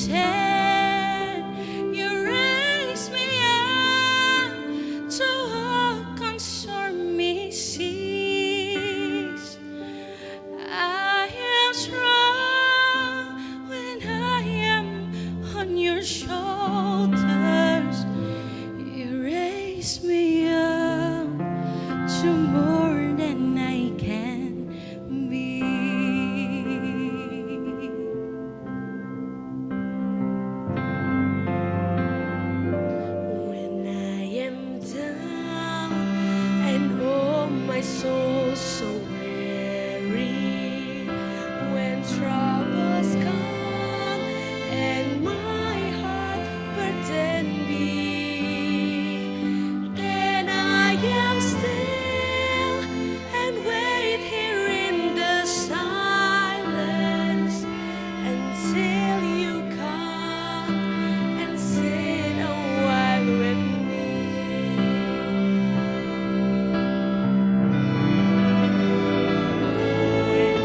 mountain. You raise me up to walk on stormy seas. I am strong when I am on your shoulders. You raise me up to more than I can be. When I am down and oh my soul so weary, when troubles come and my heart burden be, then I am still and wait here in the silence until you come and sit a while with me. When I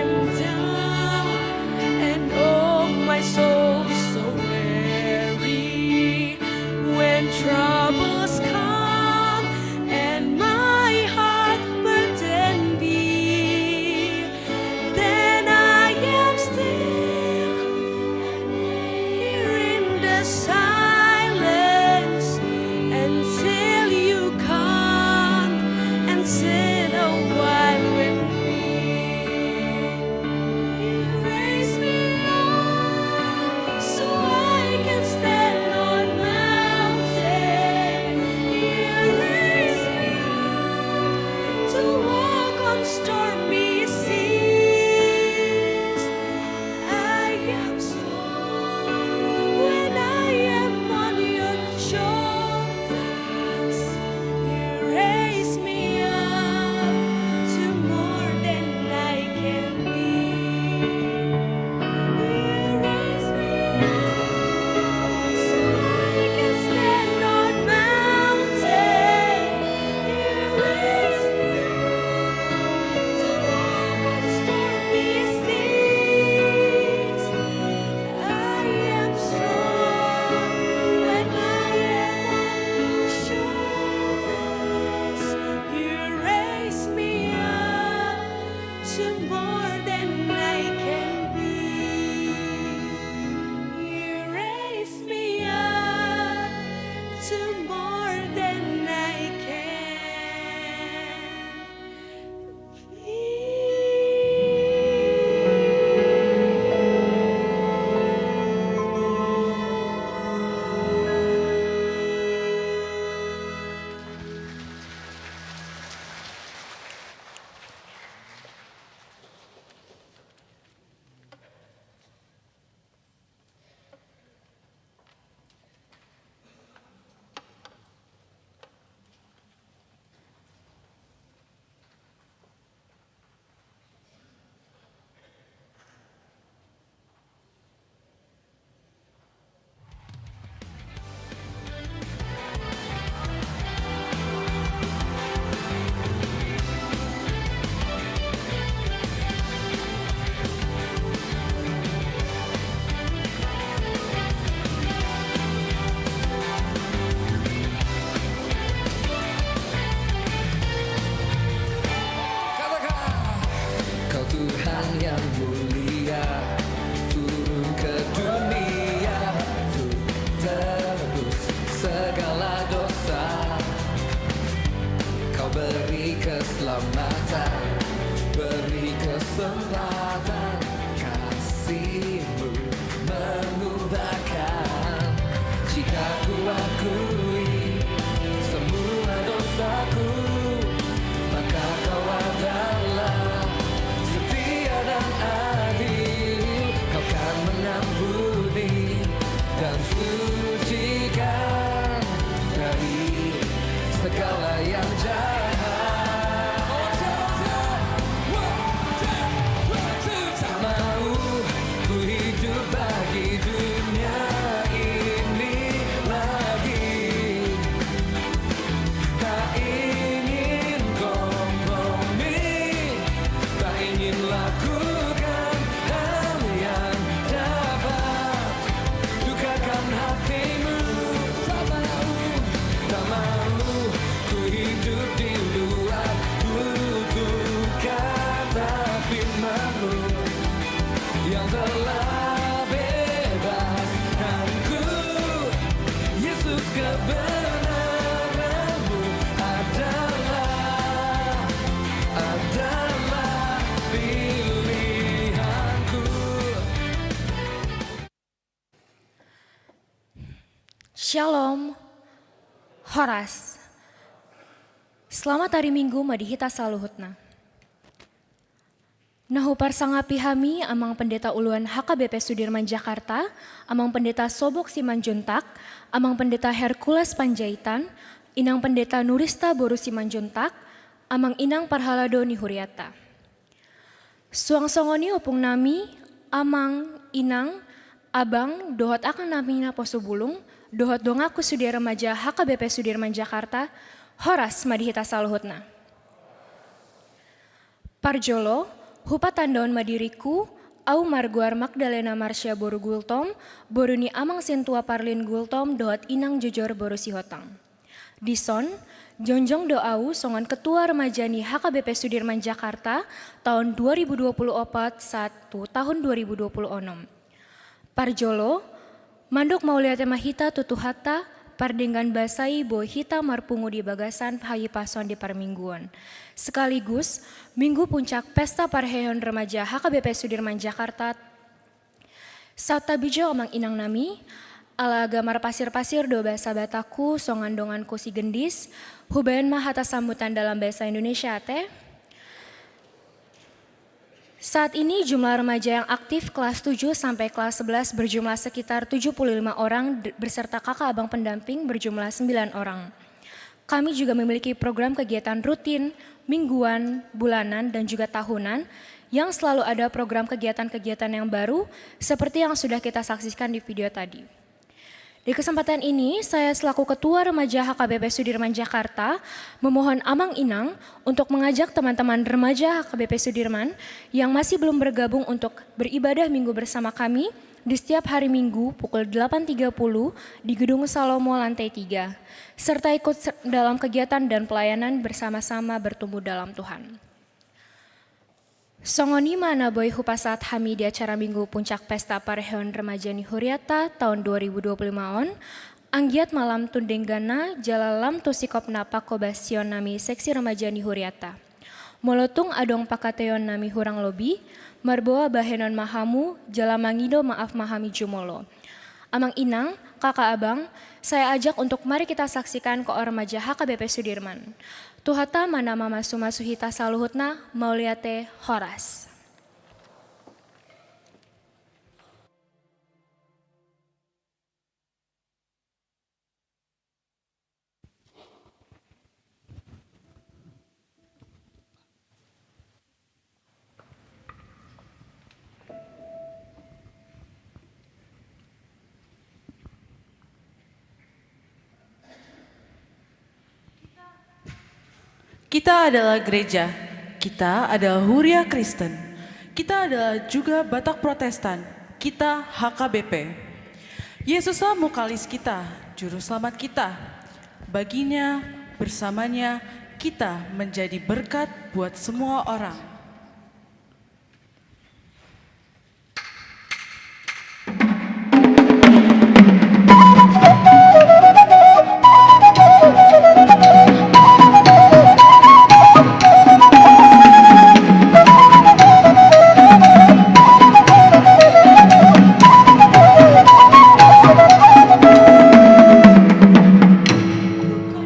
am down and oh my soul so weary, when troubles come and my heart burden be, then I am still here in the silence until you come and sit a while with me. You raise me up so I can stand on mountain. You raise me up to walk on stormy seas. I am strong when I am on your shoulders. You raise me up to more than I can be. You raise me up so I can stand on mountain. You raise me up to walk on stormy seas. I am strong when I am on your shoulders. You raise me up to more than I can be. You raise me up to more than I can be. Kau Tuhan yang mulia, turun ke dunia untuk tebus segala dosa. Kau beri keselamatan, beri kesempatan, kasih-Mu mengubahkan. Jika ku akui semua dosaku, maka Kau adalah setia dan adil. Kau kan mengampuni dan sucikan dari segala yang jahat. Tak mau ku hidup firman-Mu yang telah bebaskanku. Yesus, kebenaran-Mu adalah pilihanku. Shalom, Horas. Selamat hari Minggu madihita saluhutna. Nahu parsangapi hami amang pendeta uluan HKBP Sudirman Jakarta, amang pendeta Sobok Simanjuntak, amang pendeta Hercules Panjaitan, inang pendeta Nurista Boru Simanjuntak, amang inang Parhalado Nihuriata. Suang-songoni opung nami, amang, inang, abang, dohot akan namina Posobulung, dohot dongaku Sudi Remaja HKBP Sudirman Jakarta, Horas madihita saluhutna. Parjolo, hupatandaon madiriku, au marguar Magdalena Marsha Boru Gultom, boruni amang sentua parlin Gultom dohot inang jojor Boru Sihotang. Dison, jonjong doau songon ketua remajani HKBP Sudirman Jakarta tahun 2024 tahun 2026. Parjolo, manduk mauliate mahita tutuhata, pardenggan basai boy hita marpungu di bagasan hayi pason di parmingguan. Sekaligus minggu puncak pesta parheon remaja HKBP Sudirman Jakarta. Sauta bijo amang inang nami, ala gamar pasir-pasir do bahasa bataku songan donganku si gendis, hubayan mah atas sambutan dalam bahasa Indonesia teh. Saat ini jumlah remaja yang aktif kelas 7 sampai kelas 11 berjumlah sekitar 75 orang berserta kakak abang pendamping berjumlah 9 orang. Kami juga memiliki program kegiatan rutin, mingguan, bulanan, dan juga tahunan yang selalu ada program kegiatan-kegiatan yang baru seperti yang sudah kita saksikan di video tadi. Di kesempatan ini, saya selaku Ketua Remaja HKBP Sudirman Jakarta memohon Amang Inang untuk mengajak teman-teman remaja HKBP Sudirman yang masih belum bergabung untuk beribadah minggu bersama kami di setiap hari Minggu pukul 8.30 di Gedung Salomo lantai 3, serta ikut dalam kegiatan dan pelayanan bersama-sama bertumbuh dalam Tuhan. Songoni mana boy hupasat hami di acara Minggu Puncak Pesta Parheon Remaja Nihuriata tahun 2025 on, anggiat malam tundenggana jalalam tusikop napa kobasion nami seksi remaja Nihuriata. Molotung adong pakateon nami hurang lobi, marboa bahenon mahamu, jalamangido maaf mahami jumolo. Amang inang, kakak abang, saya ajak untuk mari kita saksikan ke remaja HKBP Sudirman. Tuhata mana mama sumasuhita saluhutna mauliate Horas. Kita adalah gereja, kita adalah Huria Kristen, kita adalah juga Batak Protestan, kita HKBP. Yesuslah mukalis kita, juru selamat kita. Baginya, bersamanya, kita menjadi berkat buat semua orang.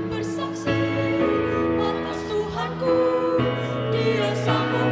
Bersaksi atas Tuhanku, Dia sanggup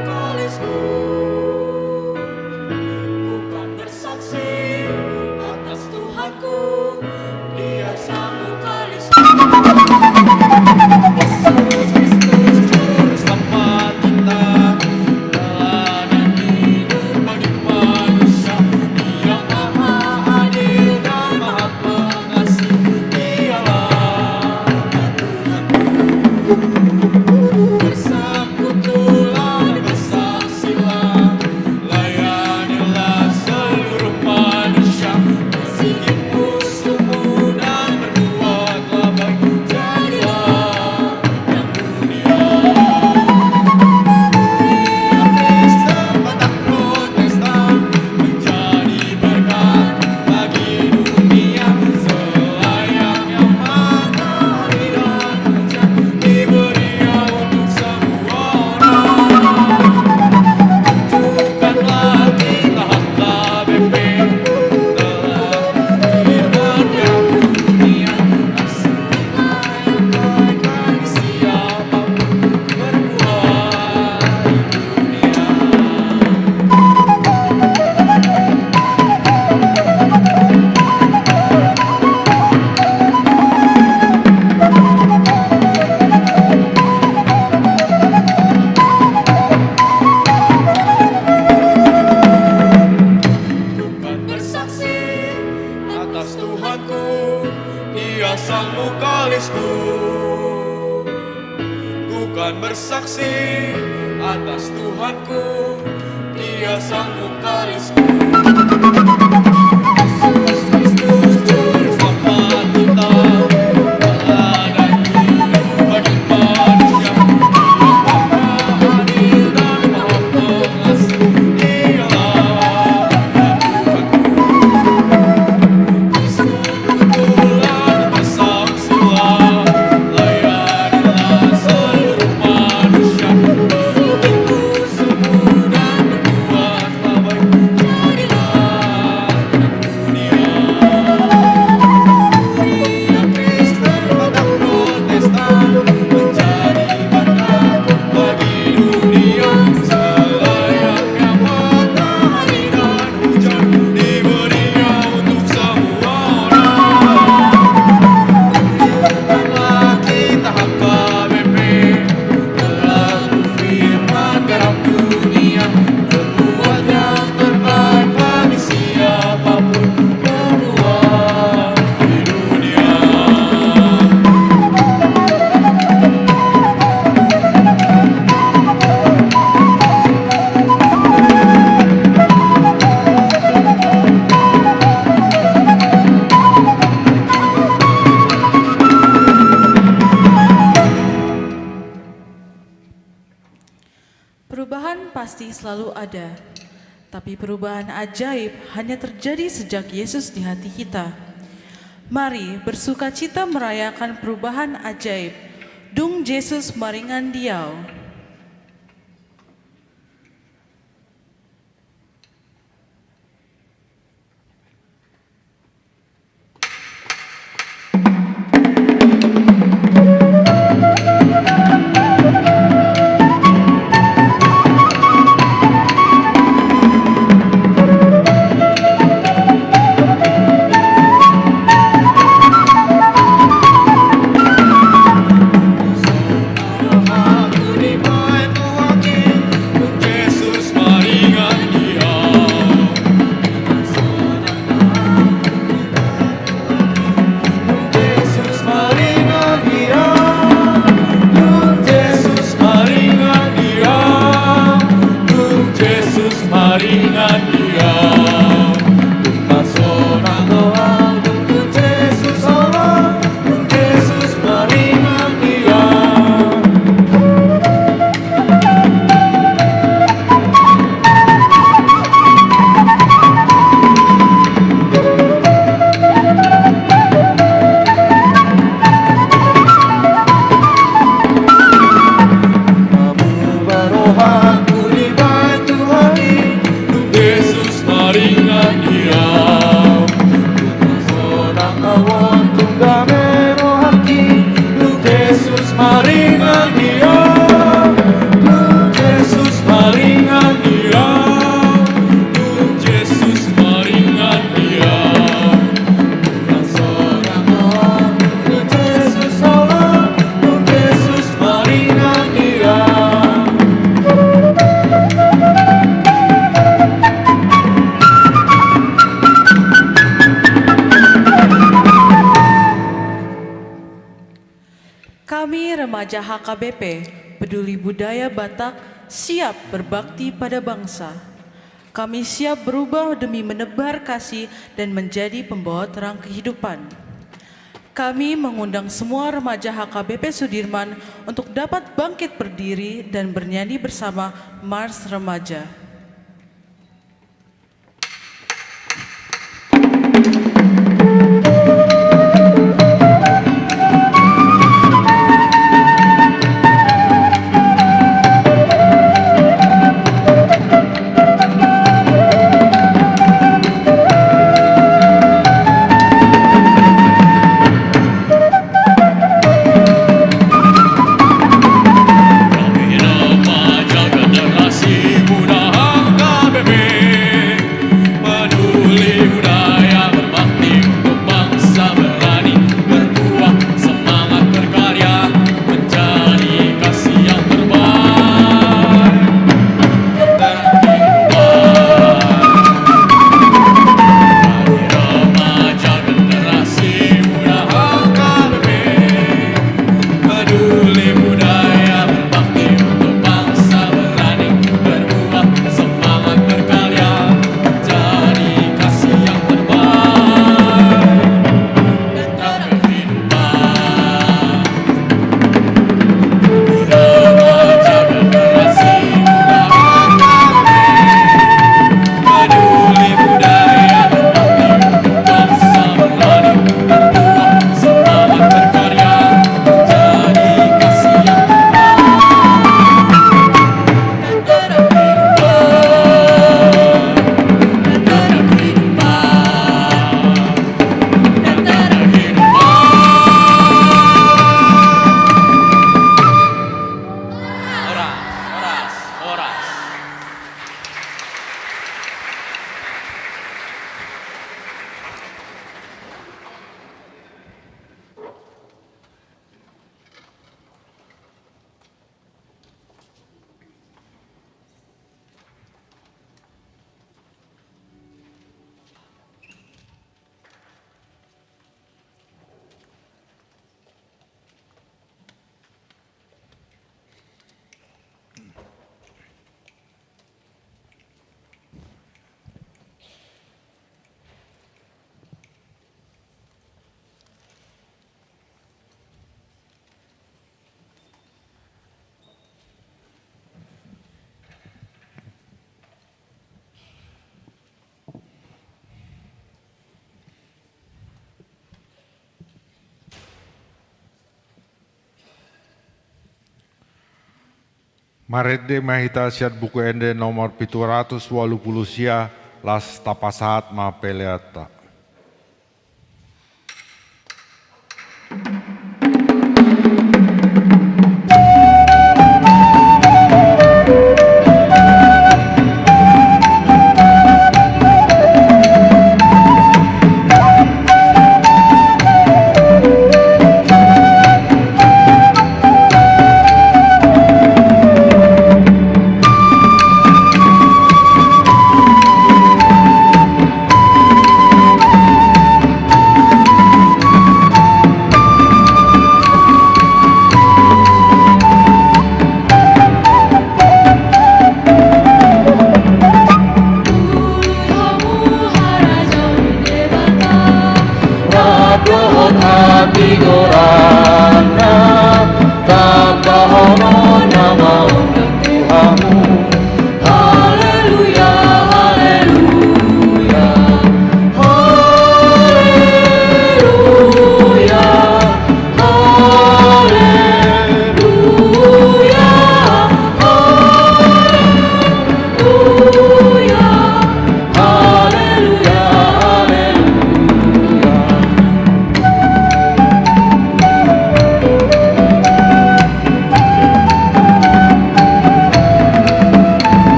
Dia sang mukalisku. Yesus Kristus juru selamat kita, teladan hidup bagi manusia. Dia adil dan maha pengasih, Dialah kesekutulan bersaksilah, layanilah seluruh manusia. Bertumbuh subur dan berbuatlah baik, jadilah dunia. Kuria Kristen Batak Protestan menjadi berkat bagi dunia. Selayaknya matahari dan hujan diberinya untuk semua orang. Tunjukkanlah kita HKBP, pelaku firman garam dunia, berbuat yang terbaik bagi siapapun berbuat di dunia. Perubahan pasti selalu ada, tapi perubahan ajaib hanya terjadi sejak Yesus di hati kita. Mari bersukacita merayakan perubahan ajaib. Dung Yesus maringan diau. Aku di bait Tuhan, Dung Yesus maringan diau. Dung Yesus maringan diau. Dung Yesus maringan diau. Dung Yesus maringan diau. Dung pasona doa, Dung Yesus Allah. Dung Yesus maringan diau. Barohaku di bait Tuhan, Dung Yesus maringan diau. Dung sonang awon tunggang rohaki, Dung Yesus maringan diau. Dung Yesus maringan diau. Dung Yesus maringan diau. Dung sonang awon Dung Yesus Allah, Dung Yesus maringan diau. Kami remaja HKBP, peduli budaya Batak, siap berbakti pada bangsa. Kami siap berubah demi menebar kasih dan menjadi pembawa terang kehidupan. Kami mengundang semua remaja HKBP Sudirman untuk dapat bangkit berdiri dan bernyanyi bersama Mars Remaja. Kami remaja generasi muda Marede mahita siat buku ende nomor 780 sia las tapasahat ma peleata.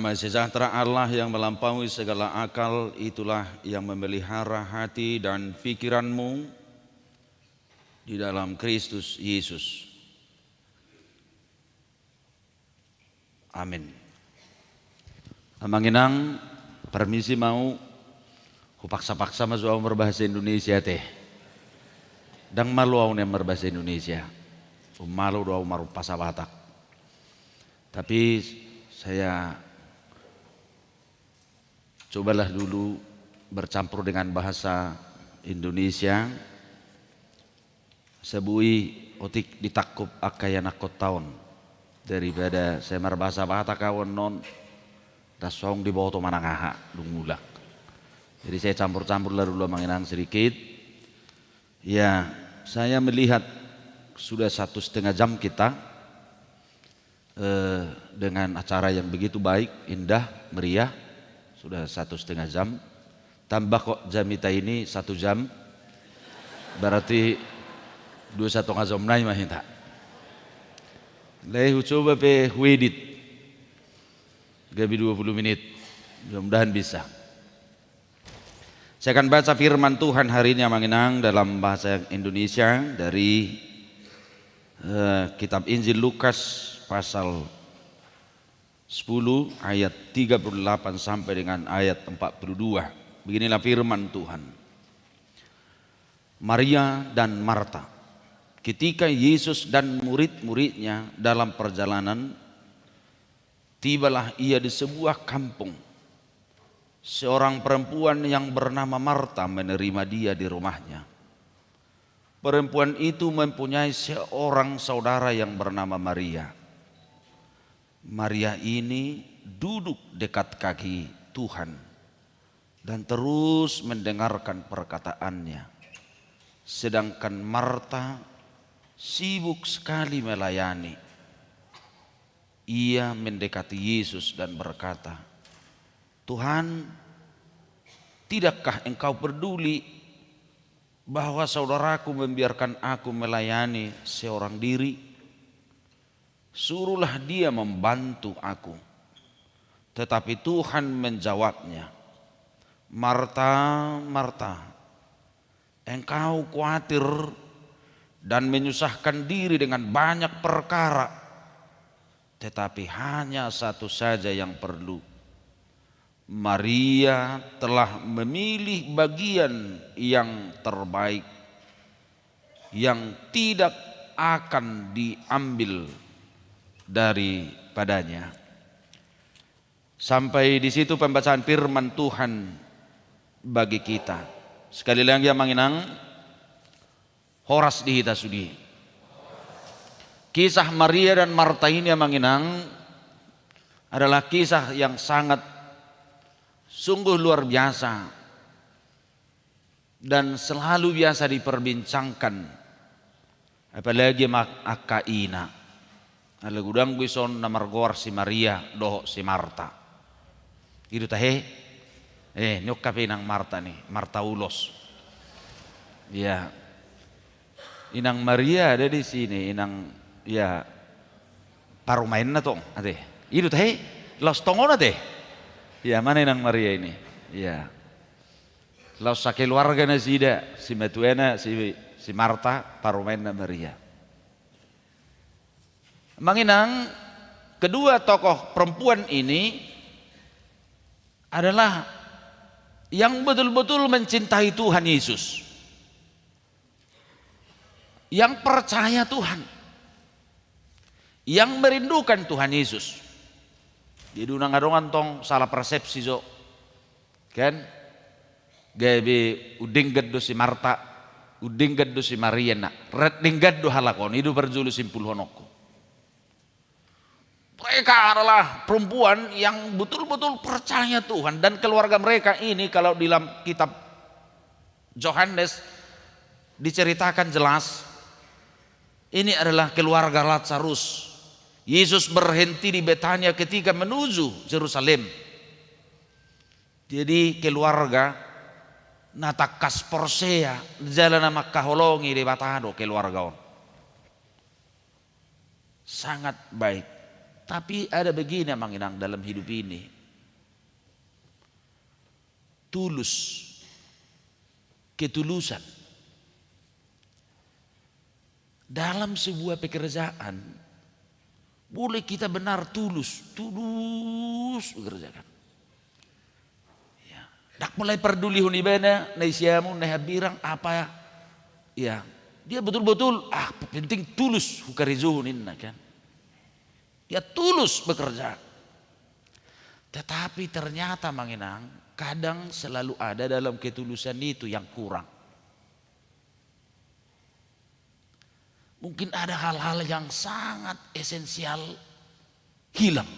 Damai sejahtera Allah yang melampaui segala akal, itulah yang memelihara hati dan pikiranmu di dalam Kristus Yesus. Amin. Amanginang, permisi mau kupaksa-paksa masuk berbahasa Indonesia teh. Dan malu au nem berbahasa Indonesia. Malu doa maru pasabatak. Tapi saya cobalah dulu bercampur dengan bahasa Indonesia. Sebui otik ditakup akayan akot tahun daripada saya berbahasa bahasa kawan non dasong di bawah to manangaha dungulak. Jadi saya campur-campur lah dulu mengenang sedikit. Ya, saya melihat sudah 1,5 jam kita dengan acara yang begitu baik, indah, meriah. Sudah 1,5 jam. Tambah kok jamita ini 1 jam. Berarti 2,5 jam naik mah hinta. Leh coba pe huedit. Gabi 20 menit. Mudah-mudahan bisa. Saya akan baca firman Tuhan hari ini yang mengenang dalam bahasa Indonesia dari kitab Injil Lukas pasal 10 ayat 38 sampai dengan ayat 42. Beginilah firman Tuhan. Maria dan Marta. Ketika Yesus dan murid-muridnya dalam perjalanan, tibalah ia di sebuah kampung. Seorang perempuan yang bernama Marta menerima dia di rumahnya. Perempuan itu mempunyai seorang saudara yang bernama Maria. Maria ini duduk dekat kaki Tuhan dan terus mendengarkan perkataannya. Sedangkan Marta sibuk sekali melayani. Ia mendekati Yesus dan berkata, Tuhan, tidakkah engkau peduli bahwa saudaraku membiarkan aku melayani seorang diri? Suruhlah dia membantu aku. Tetapi Tuhan menjawabnya, Marta, Marta, engkau khawatir dan menyusahkan diri dengan banyak perkara, tetapi hanya satu saja yang perlu. Maria telah memilih bagian yang terbaik yang tidak akan diambil daripadanya. Sampai di situ pembacaan firman Tuhan bagi kita. Sekali lagi yang mengenang horas di hita sudi. Kisah Maria dan Marta ini yang mengenang adalah kisah yang sangat sungguh luar biasa dan selalu biasa diperbincangkan, apalagi akaina ala gudang bison namargor si Maria doh si Marta itu tahe nyokap inang Marta nih, Marta ulos ya, inang Maria ada di sini, inang ya parumain na tong ate itu tahe los tongon ate. Ya, mana inang Maria ini? Ya. Lalu sakeluarga na sida, si Metuena, si Marta, parumain na Maria. Menginang kedua tokoh perempuan ini adalah yang betul-betul mencintai Tuhan Yesus. Yang percaya Tuhan. Yang merindukan Tuhan Yesus. Di dunang adongan tong salah persepsi so, kan? Gabi uding gaddo si Marta, uding gaddo si Maria nak, reding gaddo halakon, itu berjulu simpul honokku. Mereka adalah perempuan yang betul-betul percaya Tuhan dan keluarga mereka ini kalau di dalam kitab Yohanes diceritakan jelas, ini adalah keluarga Lazarus. Yesus berhenti di Betania ketika menuju Yerusalem. Jadi keluarga natakas Porsea jalan nama kaholongi di Batado keluarga on. Sangat baik. Tapi ada begini manginang dalam hidup ini. Tulus. Ketulusan. Dalam sebuah pekerjaan, boleh kita benar tulus bekerjakan. Ya. Dak mulai peduli hunibana, naisiamu, nahabirang apa ya. Dia betul-betul penting tulus hukarizuhuninna kan. Dia tulus bekerja. Tetapi ternyata manginang kadang selalu ada dalam ketulusan itu yang kurang. Mungkin ada hal-hal yang sangat esensial hilang.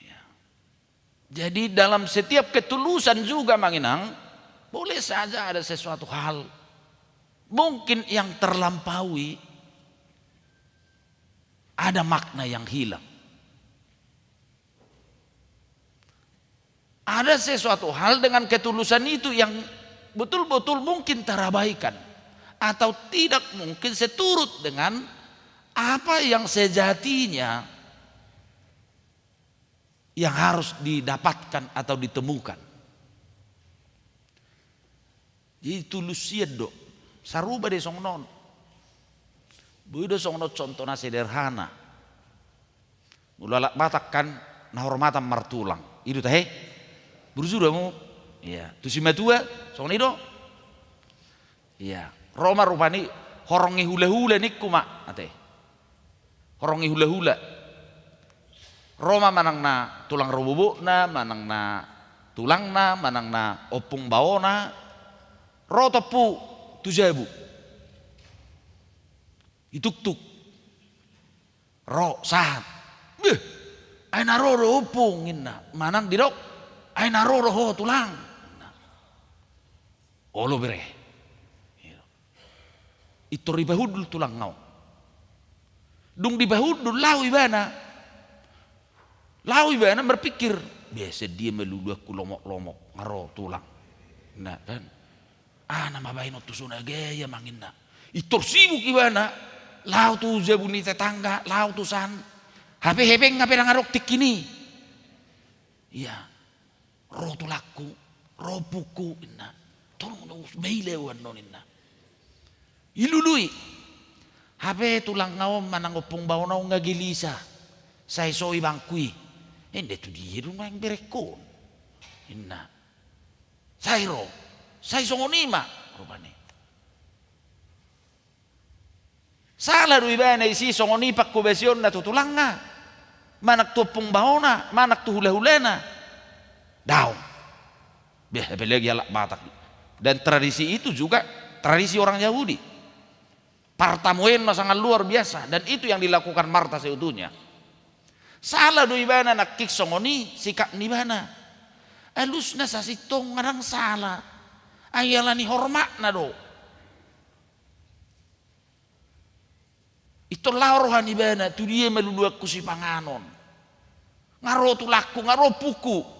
Ya. Jadi dalam setiap ketulusan juga manginang, boleh saja ada sesuatu hal mungkin yang terlampaui, ada makna yang hilang. Ada sesuatu hal dengan ketulusan itu yang betul-betul mungkin terabaikan atau tidak mungkin seturut dengan apa yang sejatinya yang harus didapatkan atau ditemukan. Jadi tulus do saruba de songnon. Buido songno contohnya sederhana. Mulai Batak kan nahormatan martulang. Itu teh. Berzudamu, ya. Tu si matua, songni do, ya. Roma rupani horongi hula-hula niku mak, ate. Horongi hula-hula. Roma manang na tulang robobokna, manang na tulangna, manang na opung baona, rotopu tujabu. Ituk-tuk, ro sahat. Beh, ay naro opung inna, manang didok. Ay naroroho tulang. Olo bere. Itu ribahudul tulang ngau. Dung dibahudul lau ibana. Lau ibana berpikir. Biasa dia melulu aku lomok-lomok. Ngaro tulang. Nah kan. Nama bayi no tusuna gaya manginna. Itu sibuk ibana. Lau tu jabuni tetangga. Lau tu san. Hape-hape ngapain ngarok tik ini. Iya. Roh tulaku, roh puku inna, tolong bailewan non inna. Ilului, habe tulang ngawam manang opung bau nau ngagilisa, saya soi bangkui, ende tu dia rumah yang berekon, inna. Saya songonima, rupane. Salah dui bana isi songonipak kubesion na tutulang nga, manak tu opung bau na, manak tu hula-hulana. Daun, apalagi alak Batak. Dan tradisi itu juga tradisi orang Yahudi. Partamuin sangat luar biasa dan itu yang dilakukan Marta seutuhnya. Salah do ibana nakik songoni sikap nibana. Alusna sasitong ngarang salah. Ayala ni hormat na do. Ito laurohan ibana tu dia melulu aku si panganon. Ngaro tulaku ngaro puku.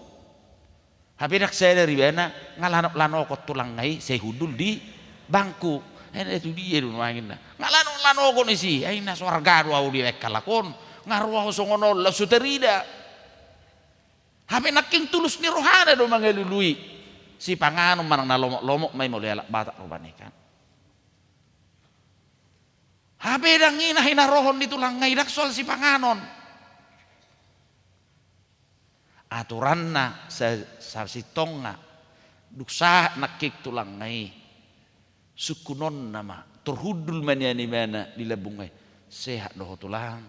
Tapi nak saya dari mana ngalano kot tulang ngai saya hudul di bangku. Itu dia dulu mangin na. Ngalano kot isi. Aina swarga dua udi kalakon ngaruah songono la suterida. Hape naking tulus ni rohana do mangalului. Si panganom manang nalomok-lomok may mulai alak Batak rupane kan. Hape dangina hinarohon di tulang ngai dak soal si panganon. Aturanna sa sitonga duksa nakik tulang ngai sukunon nama terhudul maniani mana di labungai sehat doh tulang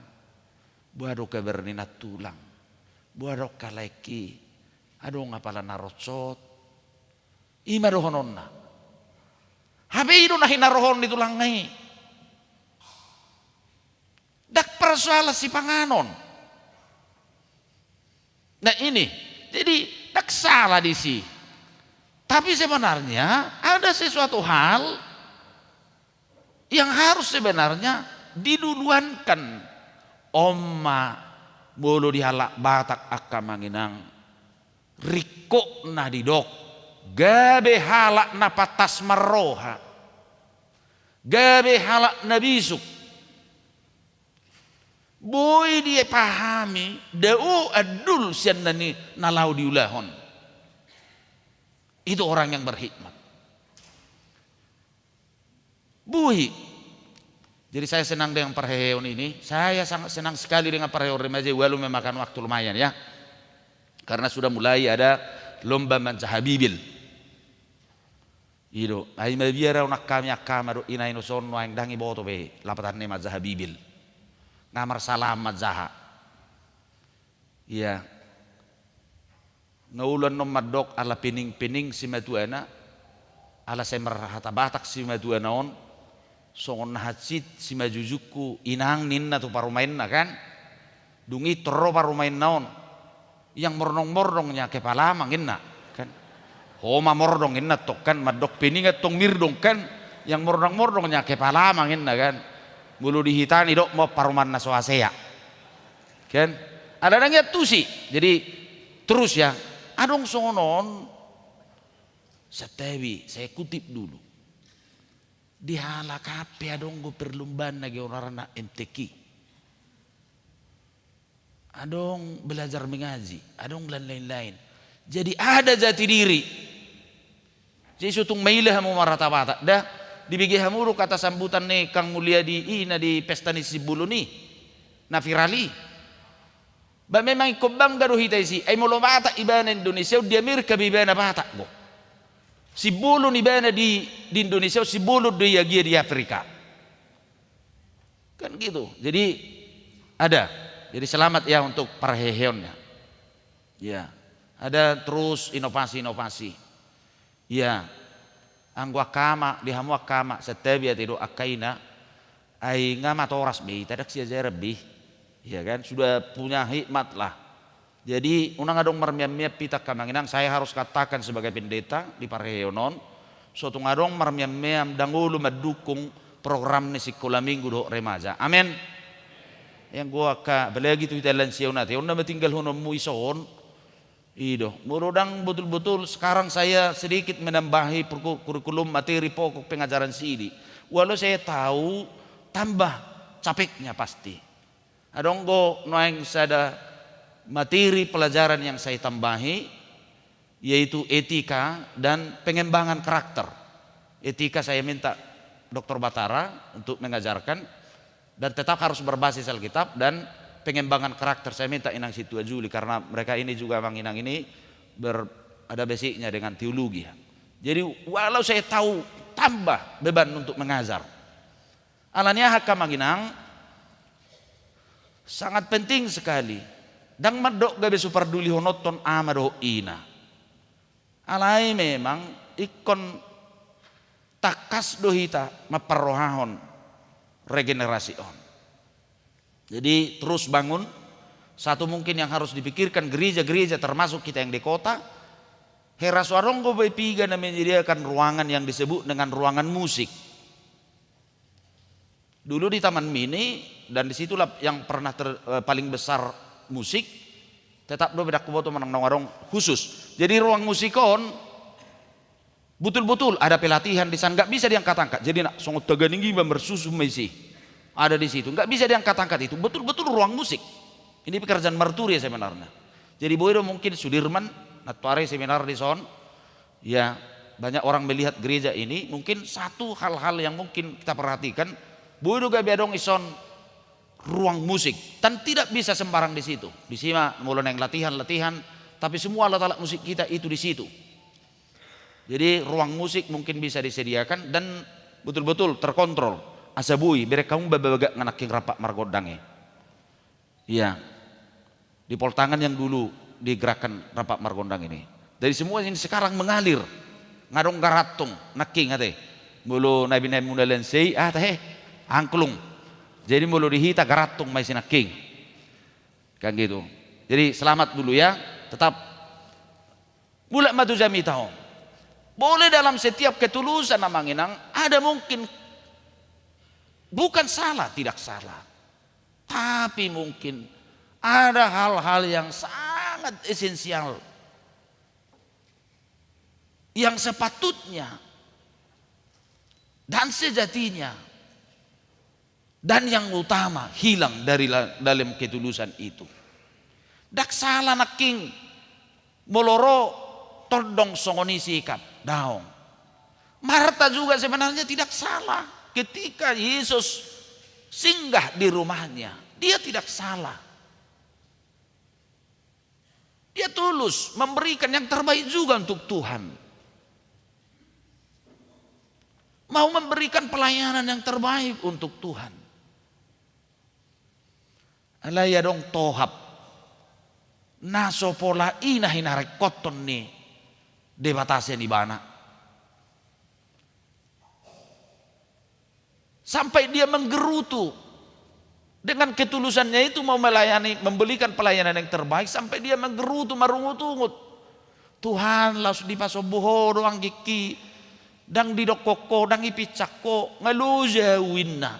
buado kabernina tulang buado kaleki ado ngapala narotsot ima dohononna habe ido nah hinarohon di tulang ngai dak persoalan si panganon. Nah ini, jadi tak salah di sini. Tapi sebenarnya ada sesuatu hal yang harus sebenarnya diduluankan. Oma bolo dihalak Batak akka manginang rikok na didok gabe halak na patas maroha gabe halak na bisuk Boy dia pahami dau adul sian nani nalau diulahon. Itu orang yang berhikmat. Boy. Jadi saya senang dengan perheon ini. Saya sangat senang sekali dengan perheon remaja walau memakan waktu lumayan ya. Karena sudah mulai ada lomba mancahabibil. Ido, ai mabiara unak kami akama do inai no sonno ang dangi boto be lapatan ne mancahabibil. Ngamar salam madzaha. Iya. Naulan no madok ala pining-pining si matuana ala semer hata batak si matuana on songon hatsit si majujuku inang ninna tu parumain na kan dungi toro parumain naon yang mordong-mordongnya kepala manginna kan homa mordong inna tok kan madok pining tong mirdong kan yang mordong-mordongnya kepala manginna kan mulu dihitani dok mau paruman na soasea kan ada nangnya tusi jadi terus ya adong sonon setewi saya kutip dulu di halakape adong go perlumbaan lagi orang anak MTQ adong belajar mengaji adong dan lain-lain jadi ada jati diri jadi sutung mailah mau marata-bata dah dibigi hamuru kata sambutan nih Kang Mulia di pesta ni Sibulu nih na virali ba memang ikut bangga do hita isi ay molo bata ibana Indonesia dia mirka bibana bata go Sibulu ni bana di Indonesia Sibulu dia di Afrika kan gitu jadi ada jadi selamat ya untuk para heheonnya ya ada terus inovasi ya anggo akama di hamu akama setabi atido akaina ay ngama toras be tadak sia lebih ya kan sudah punya hikmat lah jadi unang adong marmiam-miam pita kamanginang saya harus katakan sebagai pendeta di Parheonon suatu ngadong marmiam-miam dangulu mendukung program ni sekolah minggu do remaja amin yang gua ka belagi tu italan siau nate unda tinggal hono muison ido murodang betul-betul sekarang saya sedikit menambahi kurikulum materi pokok pengajaran sidi walau saya tahu tambah capeknya pasti adong go noeng sada materi pelajaran yang saya tambahi yaitu etika dan pengembangan karakter. Etika saya minta Dr. Batara untuk mengajarkan dan tetap harus berbasis Alkitab dan pengembangan karakter saya minta Inang Situa Juli karena mereka ini juga Bang Inang ini ada basicnya dengan teologi. Jadi walau saya tahu tambah beban untuk mengajar. Alanya hak Mang Inang sangat penting sekali dang madok gabe superduli honoton amado ina alai memang ikon takas dohita maparrohahon regenerasi on jadi terus bangun satu mungkin yang harus dipikirkan gereja-gereja termasuk kita yang di kota heraswaronggo bepiga na menyediakan ruangan yang disebut dengan ruangan musik dulu di Taman Mini dan disitulah yang pernah paling besar musik tetap do bedak kuboto menang warung khusus jadi ruang musikon betul-betul ada pelatihan di sana nggak bisa diangkat-angkat jadi nak songot teganinggi bersusu mesi ada di situ nggak bisa diangkat-angkat itu betul-betul ruang musik ini pekerjaan marturi sebenarnya jadi boydo mungkin Sudirman natuare seminar di son ya banyak orang melihat gereja ini mungkin satu hal-hal yang mungkin kita perhatikan boydo gabe adong ison ruang musik dan tidak bisa sembarang di situ. Di sini mulai yang latihan, tapi semua alat-alat musik kita itu di situ. Jadi ruang musik mungkin bisa disediakan dan betul-betul terkontrol. Asabui, berek kamu babagak nganaking rapak margodange. Iya. Di Poltangan yang dulu digerakkan rapak margondang ini. Dari semua ini sekarang mengalir. Ngadong garatung, naking ate. Mulu nabi-nabi mundalan sei, teh angklung. Jadi mulu dihita garatung mai sinaking. Kan gitu. Jadi selamat dulu ya, tetap bulat madu jami tahu. Boleh dalam setiap ketulusan namanginang ada mungkin bukan salah, tidak salah. Tapi mungkin ada hal-hal yang sangat esensial yang sepatutnya dan sejatinya Dan yang utama hilang dari dalam ketulusan itu. Dak salah naking moloro todong songoni sikap daong. Marta juga sebenarnya tidak salah ketika Yesus singgah di rumahnya. Dia tidak salah. Dia tulus memberikan yang terbaik juga untuk Tuhan. Mau memberikan pelayanan yang terbaik untuk Tuhan. Alaya dong tohap. Naso pola ina hinarek koton ni debatasnya di bana. Sampai dia menggerutu dengan ketulusannya itu mau melayani, memberikan pelayanan yang terbaik, sampai dia menggerutu marungut-ungut. Tuhan langsung dipasoboho doang giki dang didokoko dang ipicako ngalujawinna.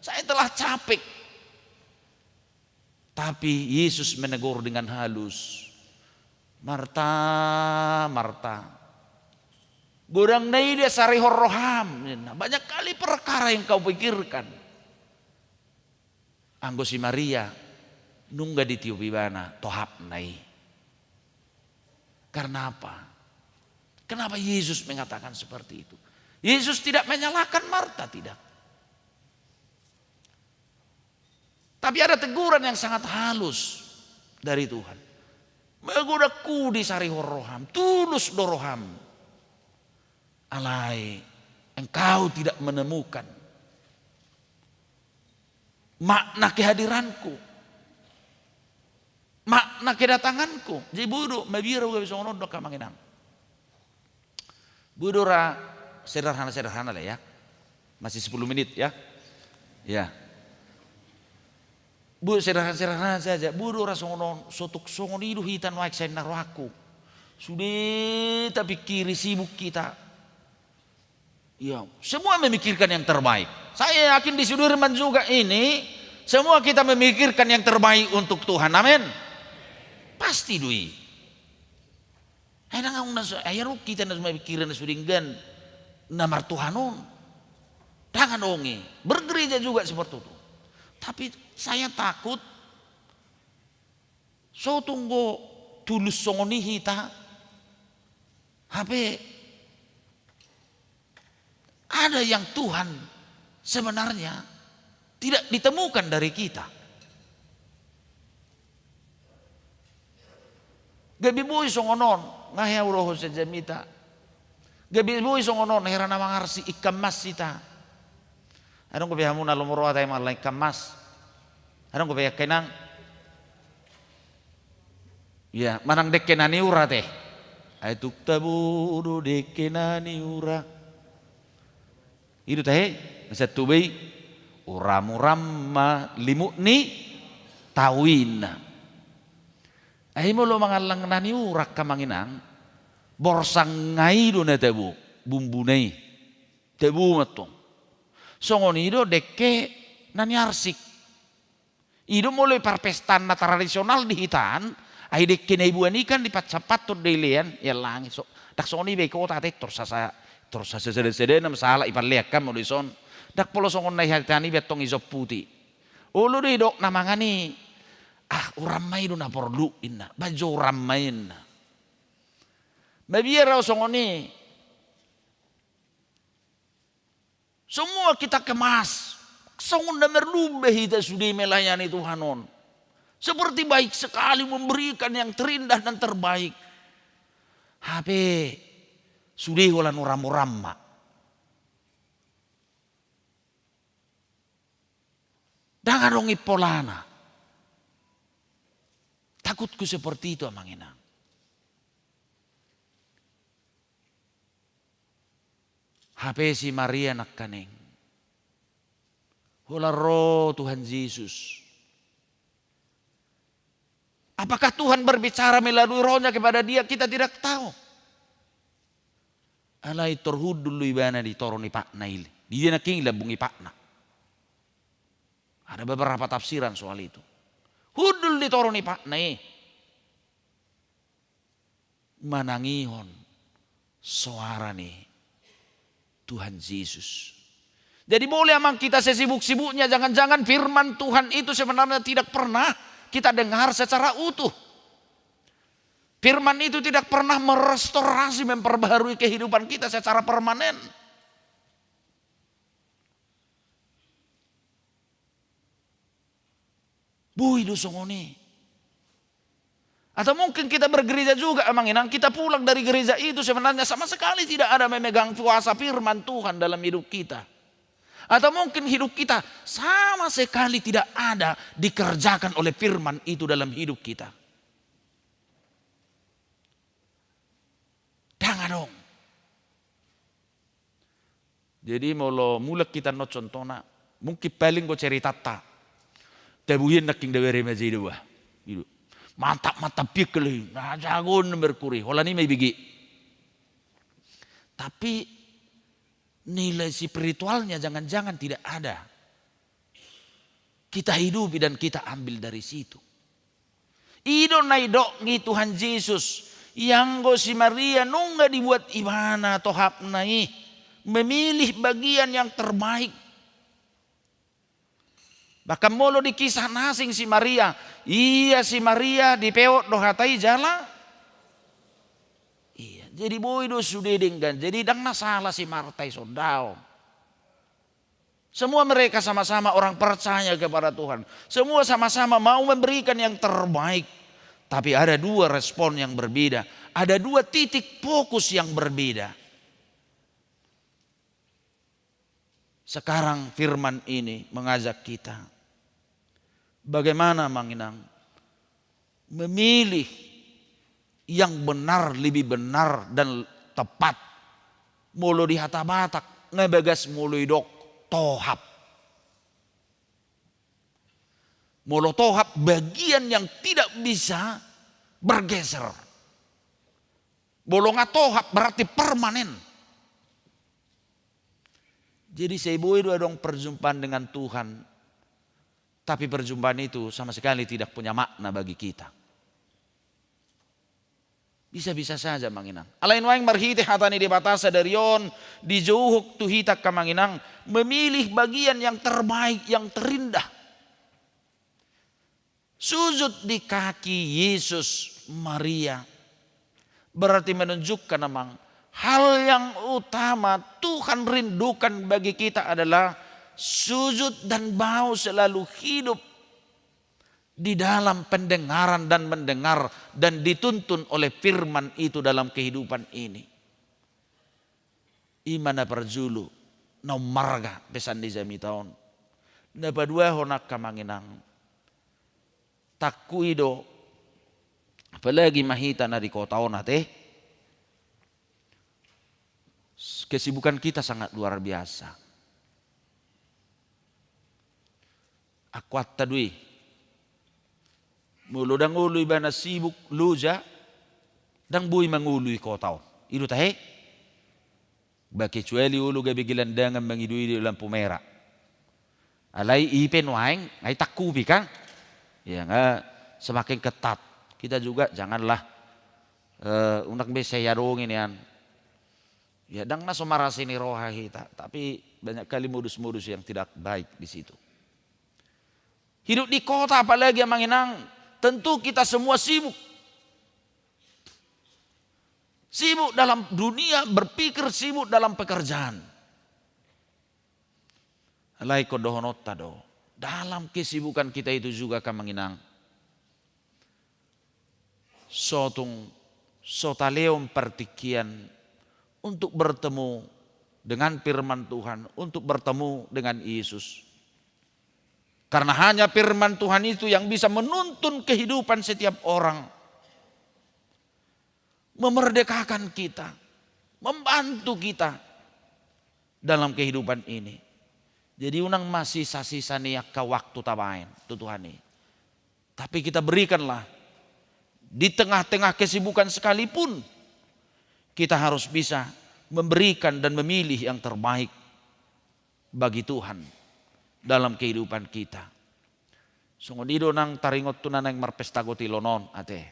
Saya telah capek. Tapi Yesus menegur dengan halus. Marta, Marta. Godang nai dia sari horroham. Banyak kali perkara yang kau pikirkan. Anggo si Maria nungga di tiubibana tohap nai. Karena apa? Kenapa Yesus mengatakan seperti itu? Yesus tidak menyalahkan Marta, tidak. Tapi ada teguran yang sangat halus dari Tuhan. Megodaku di sari horroham, tulus doroham. Alai, engkau tidak menemukan makna kehadiranku, makna kedatanganku. Jadi budu, mabira uga bisa ngodok ka manginang. Budura sederhana-sederhana lah ya. Masih 10 menit ya. Ya. Bu sederhana saja. Budura songonon sotuk songon idu hitan waik saya naruaku. Sudah tapi kiri sibuk kita. Ya, semua memikirkan yang terbaik. Saya yakin di Sudirman juga ini semua kita memikirkan yang terbaik untuk Tuhan. Amin. Pasti dui. Ayah kita nas memikirkan sudinggan namar Tuhanon. Jangan ongi. Bergereja juga seperti itu. Tapi saya takut so tunggu tulus songoni hita HP ada yang Tuhan sebenarnya tidak ditemukan dari kita. Gabi boy songonon ngahya uroh sejamita. Gabi boy songonon herana mangarsi ikan mas sita. Anong ko bihamu na lumuro tayo malay kamas. Anong ko biyak kenang? Ya, manang dekkenani ura teh. Ay tuktabu dekkenani ura. Itu teh, masa tubay uramuramma limukni tawin. Ay mo lo mangalang nani urak kamanginang borsang ngaido na tebu bumbunay tebu matong. Songon ido dekke nani arsik. Ido mulai parpestan na tradisional di hitan, ay dekke na ibuan ikan di patsapat to delean ya langi so. Dak soni be kota te torsasa sede na masalah ipalek kam mo dison. Dak polo songon na hitani betong isop puti. Ulo di dok namangani uramay do na porlu inna. Bajo uramayin na. Mabiara songoni. Semua kita kemas. Songon na merlumbe hita sudah melayani Tuhanon. Seperti baik sekali memberikan yang terindah dan terbaik. HP sudah ulan uram-uramma. Dangan dong ipolana. Takutku seperti itu amangina. HP si Maria nak kaneng. Hularo Tuhan Yesus. Apakah Tuhan berbicara melalui rohnya kepada dia? Kita tidak tahu. Alai torhud dulu ibana di toroni pakna ili. Dia nak king labungi pakna. Ada beberapa tafsiran soal itu. Hudul di toroni pakna manangihon suara nih Tuhan Yesus. Jadi boleh emang kita sesibuk-sibuknya, jangan-jangan firman Tuhan itu sebenarnya tidak pernah kita dengar secara utuh. Firman itu tidak pernah merestorasi, memperbarui kehidupan kita secara permanen. Bui dosongoni. Atau mungkin kita bergereja juga emang inang, kita pulang dari gereja itu sebenarnya sama sekali tidak ada memegang kuasa firman Tuhan dalam hidup kita. Atau mungkin hidup kita sama sekali tidak ada dikerjakan oleh firman itu dalam hidup kita. Jangan dong. Jadi mulai kita no contohna, mungkin paling gue cerita tak. Tebuhin naking dewere maji dua. Mantap pikir, nah jagon berkuri, hola ni may bigi. Tapi nilai spiritualnya jangan-jangan tidak ada. Kita hidupi dan kita ambil dari situ. Ido naidok ngi Tuhan Yesus yang go si Maria nungga dibuat imana tohap nai memilih bagian yang terbaik. Bahkan molo di kisah nasing si Maria, iya si Maria dipeot dohatai jala. Iya, jadi boy do sudedenggan, jadi dang nasalah si Martai sondao. Semua mereka sama-sama orang percaya kepada Tuhan. Semua sama-sama mau memberikan yang terbaik. Tapi ada dua respon yang berbeda. Ada dua titik fokus yang berbeda. Sekarang firman ini mengajak kita. Bagaimana manginang memilih yang benar, lebih benar dan tepat. Mulu di hata batak, ngebagas mulu idok tohap. Mulu tohap bagian yang tidak bisa bergeser. Mulu tohap berarti permanen. Jadi saya boleh dong perjumpaan dengan Tuhan. Tapi perjumpaan itu sama sekali tidak punya makna bagi kita. Bisa-bisa saja manginang. Alain waing marhite hatani di batasa darion di jauhuk tuhitak ka manginang memilih bagian yang terbaik, yang terindah. Sujud di kaki Yesus Maria berarti menunjukkan namang hal yang utama Tuhan rindukan bagi kita adalah sujud dan mau selalu hidup di dalam pendengaran dan mendengar dan dituntun oleh firman itu dalam kehidupan ini. Imana perjulu na marga pesan di jami taon. Na padua honak kamanginang. Takuido apalagi mahita na di kotaon nate. Kesibukan kita sangat luar biasa. Akwat tadui. Mulu dang ului bana sibuk luja. Dang bui mangului kotao. Idu tahe. Bakecuali ulu gabi gilandangan mangidui di lampu merah. Alai ipen waing. Ay takupi kan. Ya nga semakin ketat. Kita juga janganlah. Unak besa yarongin yan. Ya dang na sumarasini roha kita. Tapi banyak kali modus-modus yang tidak baik di situ. Hidup di kota apalagi yang manginang, tentu kita semua sibuk. Sibuk dalam dunia, berpikir sibuk dalam pekerjaan. Alai kodohonot tado. Dalam kesibukan kita itu juga kan manginang. Sotaleom pertikian untuk bertemu dengan firman Tuhan, untuk bertemu dengan Yesus. Karena hanya firman Tuhan itu yang bisa menuntun kehidupan setiap orang. Memerdekakan kita. Membantu kita. Dalam kehidupan ini. Jadi unang masih sisa niak ke waktu tabain. Tuhan ini. Tapi kita berikanlah. Di tengah-tengah kesibukan sekalipun. Kita harus bisa memberikan dan memilih yang terbaik. Bagi Tuhan. Dalam kehidupan kita. Sungodido nang taringot tunan nang marpestago tilonon ate.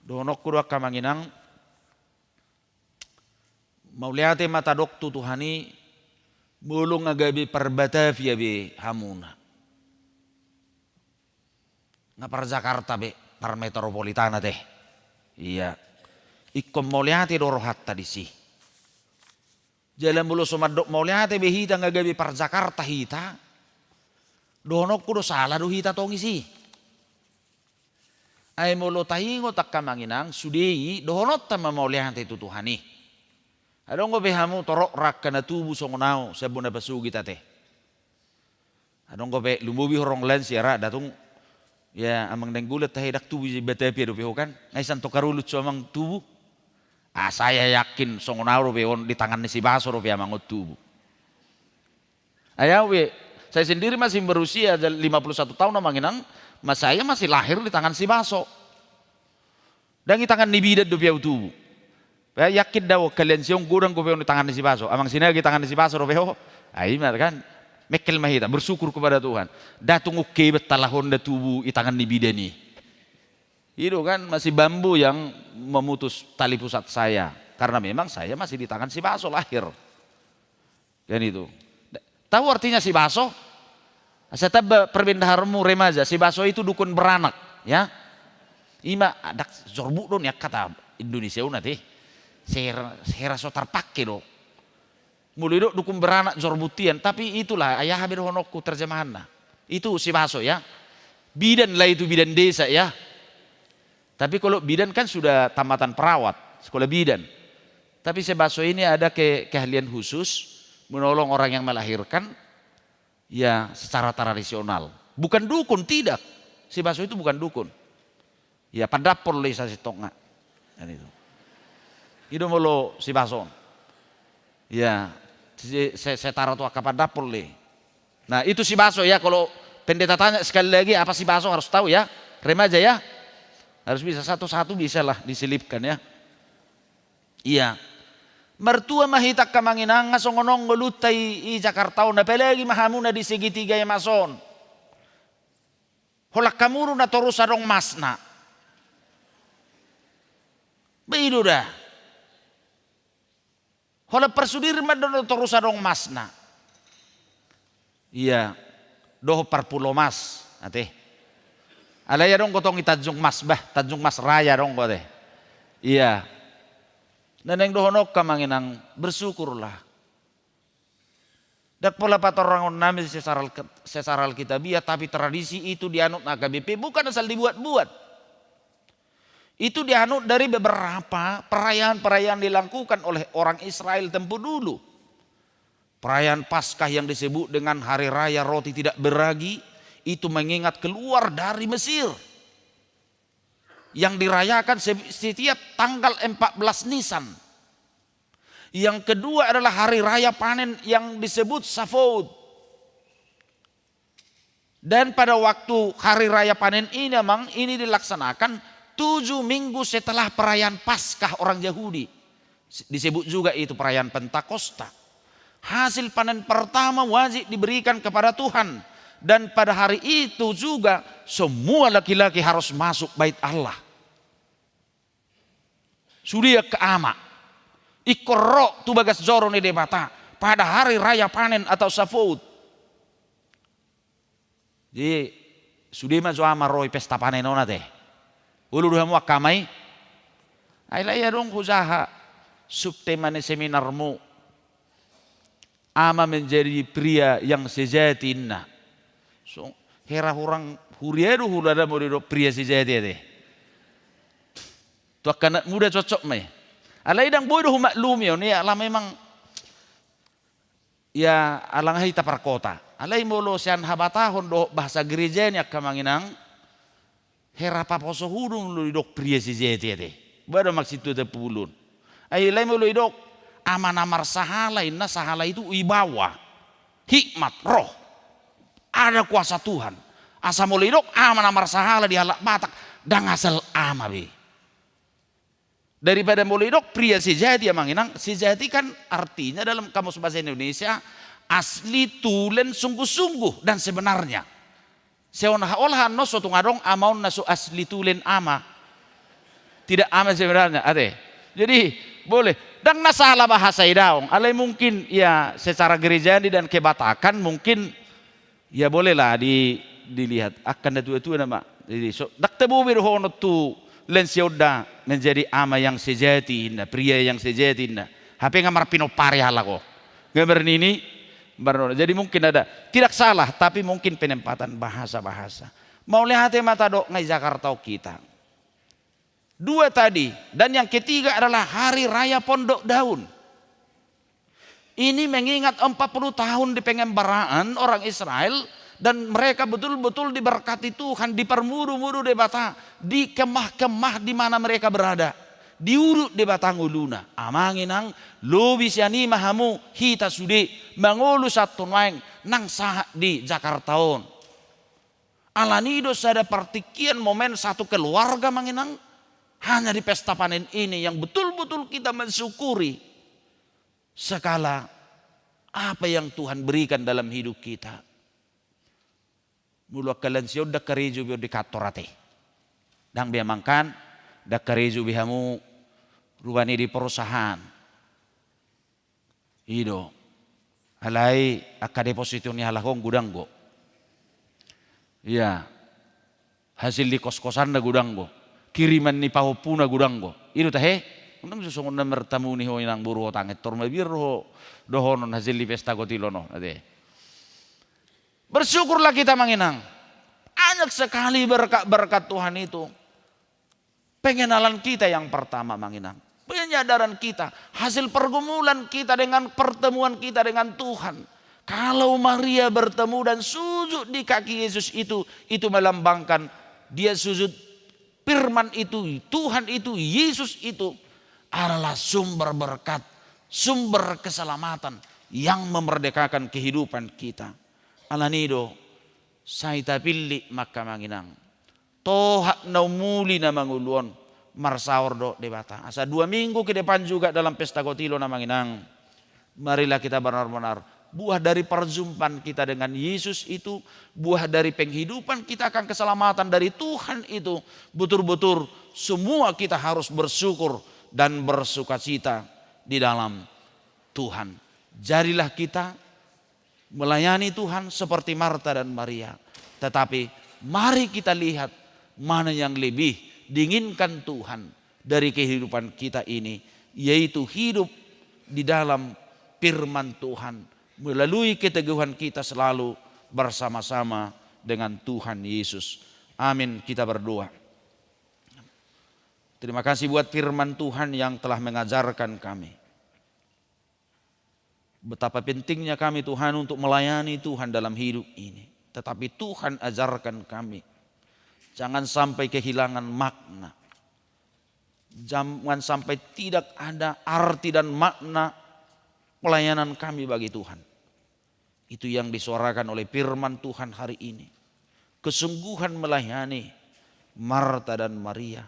Donok kudua kamanginang mauliate matadok tu Tuhani Mulung agabi Batavia be hamuna. Ngapar Jakarta be par metropolitana teh. Iya. Ikkom moliati doro hatta di si. Jalan bulu somadok moliati be hita ngagabi par Jakarta hita. Donok kudo salah do hita tongi si. Ay molo tahingo takka manginang sudei donot tama moliati tu Tuhani. Adong ko behamu torok rakka na tubu songonao sabun na basugi tate. Adong ko be lumubi horong lan siara datung ya amang denggulat tahe dak tubu di Batavia do beho kan. Ngai santo karulut so amang tubu. Saya yakin songonao do beon di tangan ni si baso do be amang tubu. Ayaw we, saya sendiri masih berusia 51 tahun namanginang, mas saya masih lahir di tangan si baso. Dan di tangan ni bidat do beho tubu. Yakin daw kalian siyong gurang ko di tangan ni si baso. Amang sinagi tangan ni si baso robeho. Ay kan. Mekel mahita bersyukur kepada Tuhan. Datung uke betalahon da tubuh di tangan ni bidani. Itu kan masih bambu yang memutus tali pusat saya. Karena memang saya masih di tangan si baso lahir. Dan itu. Tahu artinya si baso? Saya perbindaharmu remaja. Si baso itu dukun beranak. Ya. Ima ada zorbu don ya kata Indonesia nanti. Saya rasa terpakai loh. Mulai dukung beranak zorbutian, tapi itulah ayah habis honokku terjemahan. Itu si baso ya. Bidan lah itu bidan desa ya. Tapi kalau bidan kan sudah tamatan perawat, sekolah bidan. Tapi si baso ini ada keahlian khusus menolong orang yang melahirkan ya secara tradisional. Bukan dukun, tidak. Si baso itu bukan dukun. Ya padapol le sa si tonga. Dan itu. Itu mulu si baso. Ya, saya taruh tuh kapan dapur le. Nah itu si baso ya, kalau pendeta tanya sekali lagi apa si baso harus tahu ya, remaja ya. Harus bisa satu-satu bisa lah diselipkan ya. Iya. Mertua mahitak kamanginang ngasongonong ngolutai i Jakarta na pelagi mahamuna di segitiga ya mason. Holak kamuru na torus sarong masna. Beidu dah. Hola persudir madono terus adong masna. Iya, doh parpulo mas, ate. Alaya dong kotong Tanjung Mas bah, Tanjung Mas Raya dong kote. Iya. Neneng dohonok kamanginang bersyukurlah. Dak pola patorangon nami sesaral kitabiah, tapi tradisi itu dianut AKBP bukan asal dibuat-buat. Itu dianut dari beberapa perayaan-perayaan dilakukan oleh orang Israel tempo dulu. Perayaan Paskah yang disebut dengan Hari Raya Roti Tidak Beragi itu mengingat keluar dari Mesir. Yang dirayakan setiap tanggal 14 Nisan. Yang kedua adalah Hari Raya Panen yang disebut Shavuot. Dan pada waktu Hari Raya Panen ini memang ini dilaksanakan 7 minggu setelah perayaan Paskah orang Yahudi. Disebut juga itu perayaan Pentakosta. Hasil panen pertama wajib diberikan kepada Tuhan. Dan pada hari itu juga semua laki-laki harus masuk bait Allah. Sudia ke ama. Ikorok tu bagas joro ni debata. Pada hari raya panen atau Shavuot. Jadi sudia mazo ama roi pesta panen ona teh. Ulu duhamu akamai, ayla ya dong usaha subtema ni seminarmu, ama menjadi pria yang sejati inna. So hera hurang hurieru hulada morido pria sejati deh. Tu akan muda cocok mai. Alai dang bodoh maklum ya ni alam memang ya alang hita perkota. Alai molo sian habatahon do bahasa gerejanya kamanginang. Hera paposo hudung lu dok pria si jete deh. Baru maksud itu pulun. Ai lain lu dok aman-amar sahala inna sahala itu wibawa, hikmat, roh. Ada kuasa Tuhan. Asa mulai dok aman-amar sahala di halak Batak dan asal ama be. Daripada mulai dok pria si jete manginang, si jete kan artinya dalam kamus bahasa Indonesia asli tulen sungguh-sungguh dan sebenarnya. Seonah olahan no sotung adong amaun nasu asli tulen ama. Tidak ama sebenarnya ade. Jadi boleh. Dan nasalah bahasa idaong. Alai mungkin ya secara gerejani dan kebatakan mungkin ya bolehlah dilihat. Akan itu nama. Jadi so dak tebu birhono tu lensioda menjadi ama yang sejati, pria yang sejati. HP ngamar pinopari halako. Gambar ini baru. Jadi mungkin ada tidak salah, tapi mungkin penempatan bahasa-bahasa. Mau lihat mata dok ngai Jakarta kita. Dua tadi, dan yang ketiga adalah Hari Raya Pondok Daun. Ini mengingat 40 tahun di pengembaraan orang Israel, dan mereka betul-betul diberkati Tuhan, dipermudu-mudu di bata, di kemah-kemah di mana mereka berada. Diurut di batang uluna. Amanginang lobi siani mahamu hita sudi mangulu satu maeng nang sah di Jakartaon. Alanido sada partikian momen satu keluarga manginang. Hanya di pesta panen ini yang betul-betul kita mensyukuri segala apa yang Tuhan berikan dalam hidup kita. Mulu kalian siyo dak kareju biar dikatorate. Dang biamangkan dak kareju bihamu rubani di perusahaan. Ido. Alai akka deposito ni halakong gudanggo. Iya. Hasil di kos-kosan na gudanggo. Kiriman ni pahopuna gudanggo. Ido tahe. Unang susungod na mertamu ni ho inang buru tanget. Tormabir ho dohonon hasil di pesta gotilono. Bersyukurlah kita manginang. Banyak sekali berkat-berkat Tuhan itu. Pengenalan kita yang pertama manginang. Penyadaran kita. Hasil pergumulan kita dengan pertemuan kita dengan Tuhan. Kalau Maria bertemu dan sujud di kaki Yesus itu melambangkan dia sujud. Firman itu, Tuhan itu, Yesus itu adalah sumber berkat, sumber keselamatan yang memerdekakan kehidupan kita. Alanido, saya pilih maka manginang. Tohak naumuli na manguluan, marsaor do debata. Asa 2 minggu ke depan juga dalam pesta gotilo na manginang. Marilah kita benar-benar buah dari perjumpaan kita dengan Yesus itu, buah dari penghidupan kita akan keselamatan dari Tuhan itu, betul-betul semua kita harus bersyukur dan bersukacita di dalam Tuhan. Jadilah kita melayani Tuhan seperti Marta dan Maria. Tetapi mari kita lihat mana yang lebih diinginkan Tuhan dari kehidupan kita ini, yaitu hidup di dalam firman Tuhan. Melalui keteguhan kita selalu bersama-sama dengan Tuhan Yesus. Amin, kita berdoa. Terima kasih buat firman Tuhan yang telah mengajarkan kami. Betapa pentingnya kami Tuhan untuk melayani Tuhan dalam hidup ini. Tetapi Tuhan ajarkan kami. Jangan sampai kehilangan makna. Jangan sampai tidak ada arti dan makna pelayanan kami bagi Tuhan. Itu yang disuarakan oleh firman Tuhan hari ini. Kesungguhan melayani Marta dan Maria.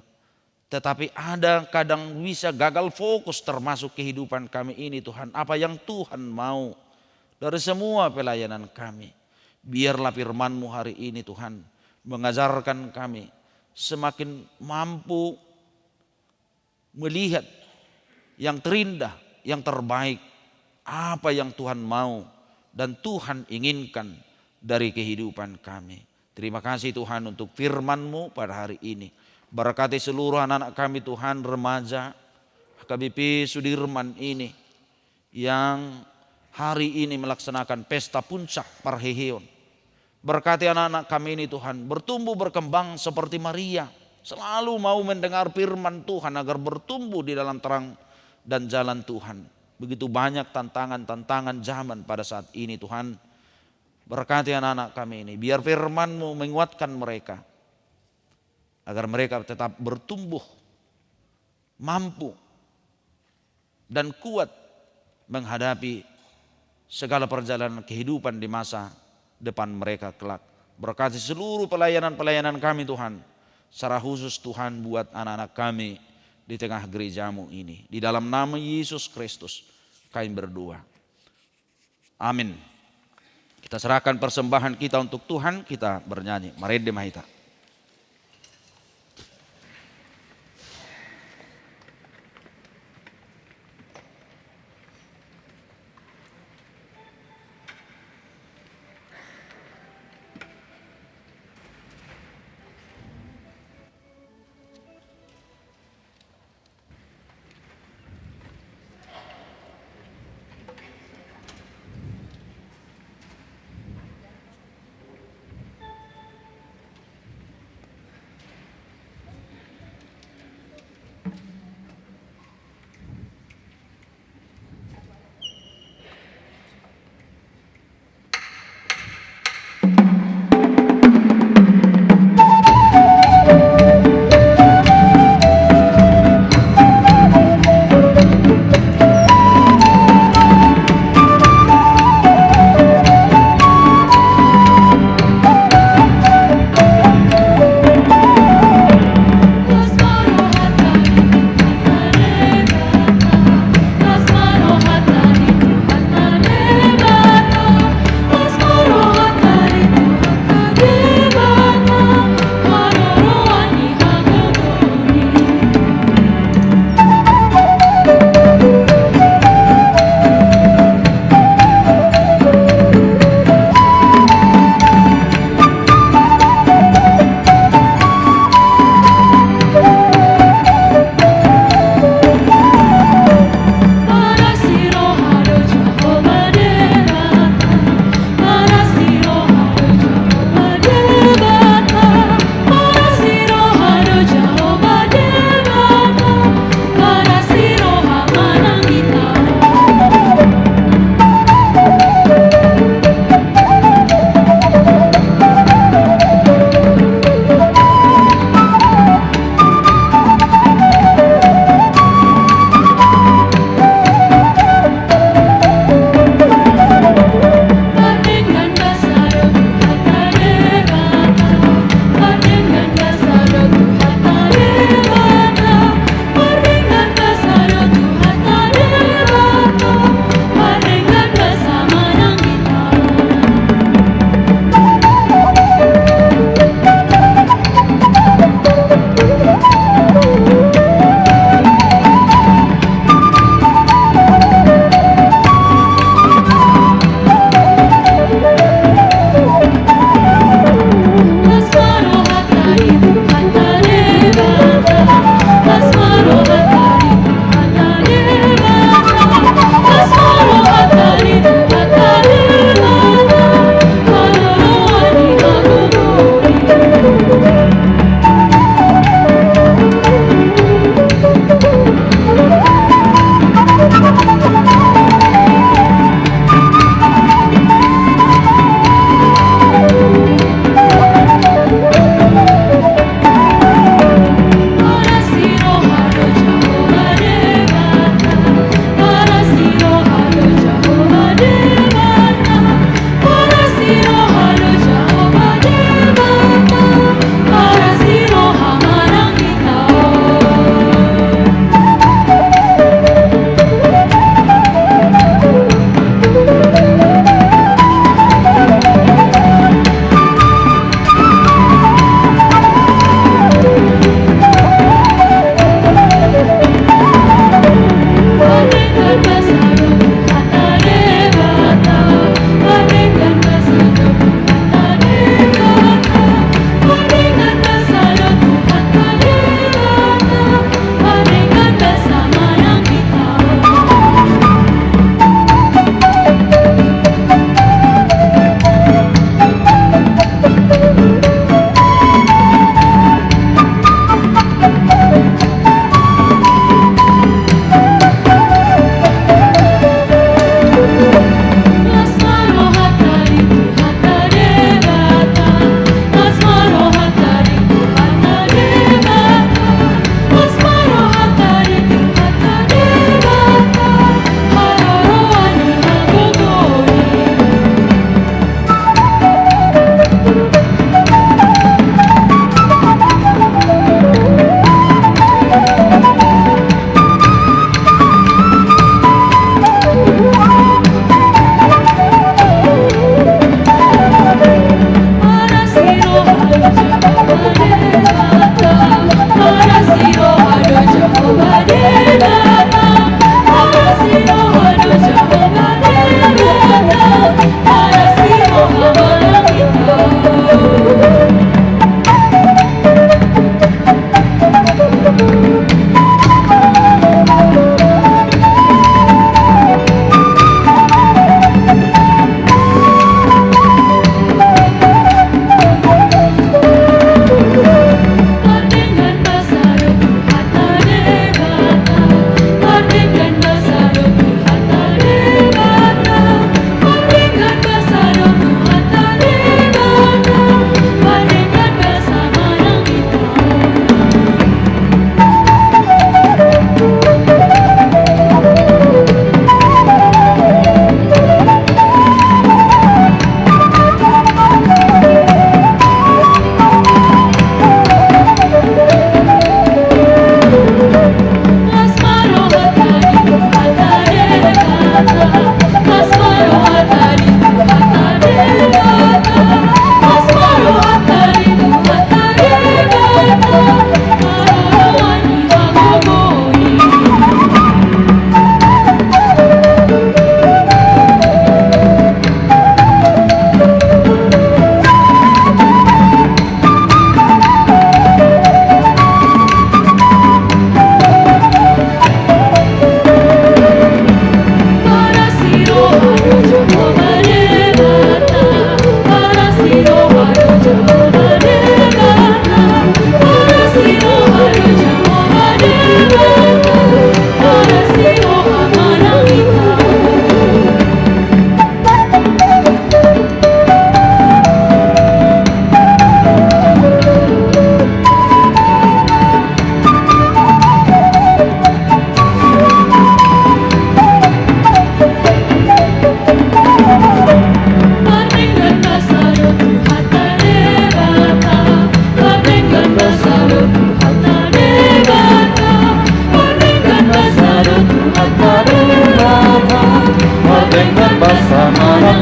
Tetapi ada kadang bisa gagal fokus termasuk kehidupan kami ini Tuhan. Apa yang Tuhan mau dari semua pelayanan kami. Biarlah firman-Mu hari ini Tuhan mengajarkan kami semakin mampu melihat yang terindah, yang terbaik. Apa yang Tuhan mau dan Tuhan inginkan dari kehidupan kami. Terima kasih Tuhan untuk firman-Mu pada hari ini. Berkati seluruh anak-anak kami Tuhan, remaja HKBP Sudirman ini yang hari ini melaksanakan pesta puncak Parheheon. Berkati anak-anak kami ini Tuhan, bertumbuh berkembang seperti Maria. Selalu mau mendengar firman Tuhan agar bertumbuh di dalam terang dan jalan Tuhan. Begitu banyak tantangan-tantangan zaman pada saat ini Tuhan. Berkati anak-anak kami ini. Biar firman-Mu menguatkan mereka. Agar mereka tetap bertumbuh. Mampu. Dan kuat menghadapi segala perjalanan kehidupan di masa depan mereka kelak. Berkati seluruh pelayanan-pelayanan kami Tuhan. Secara khusus Tuhan buat anak-anak kami di tengah gereja-Mu ini. Di dalam nama Yesus Kristus kami berdoa. Amin. Kita serahkan persembahan kita untuk Tuhan, kita bernyanyi. Marede Mahita.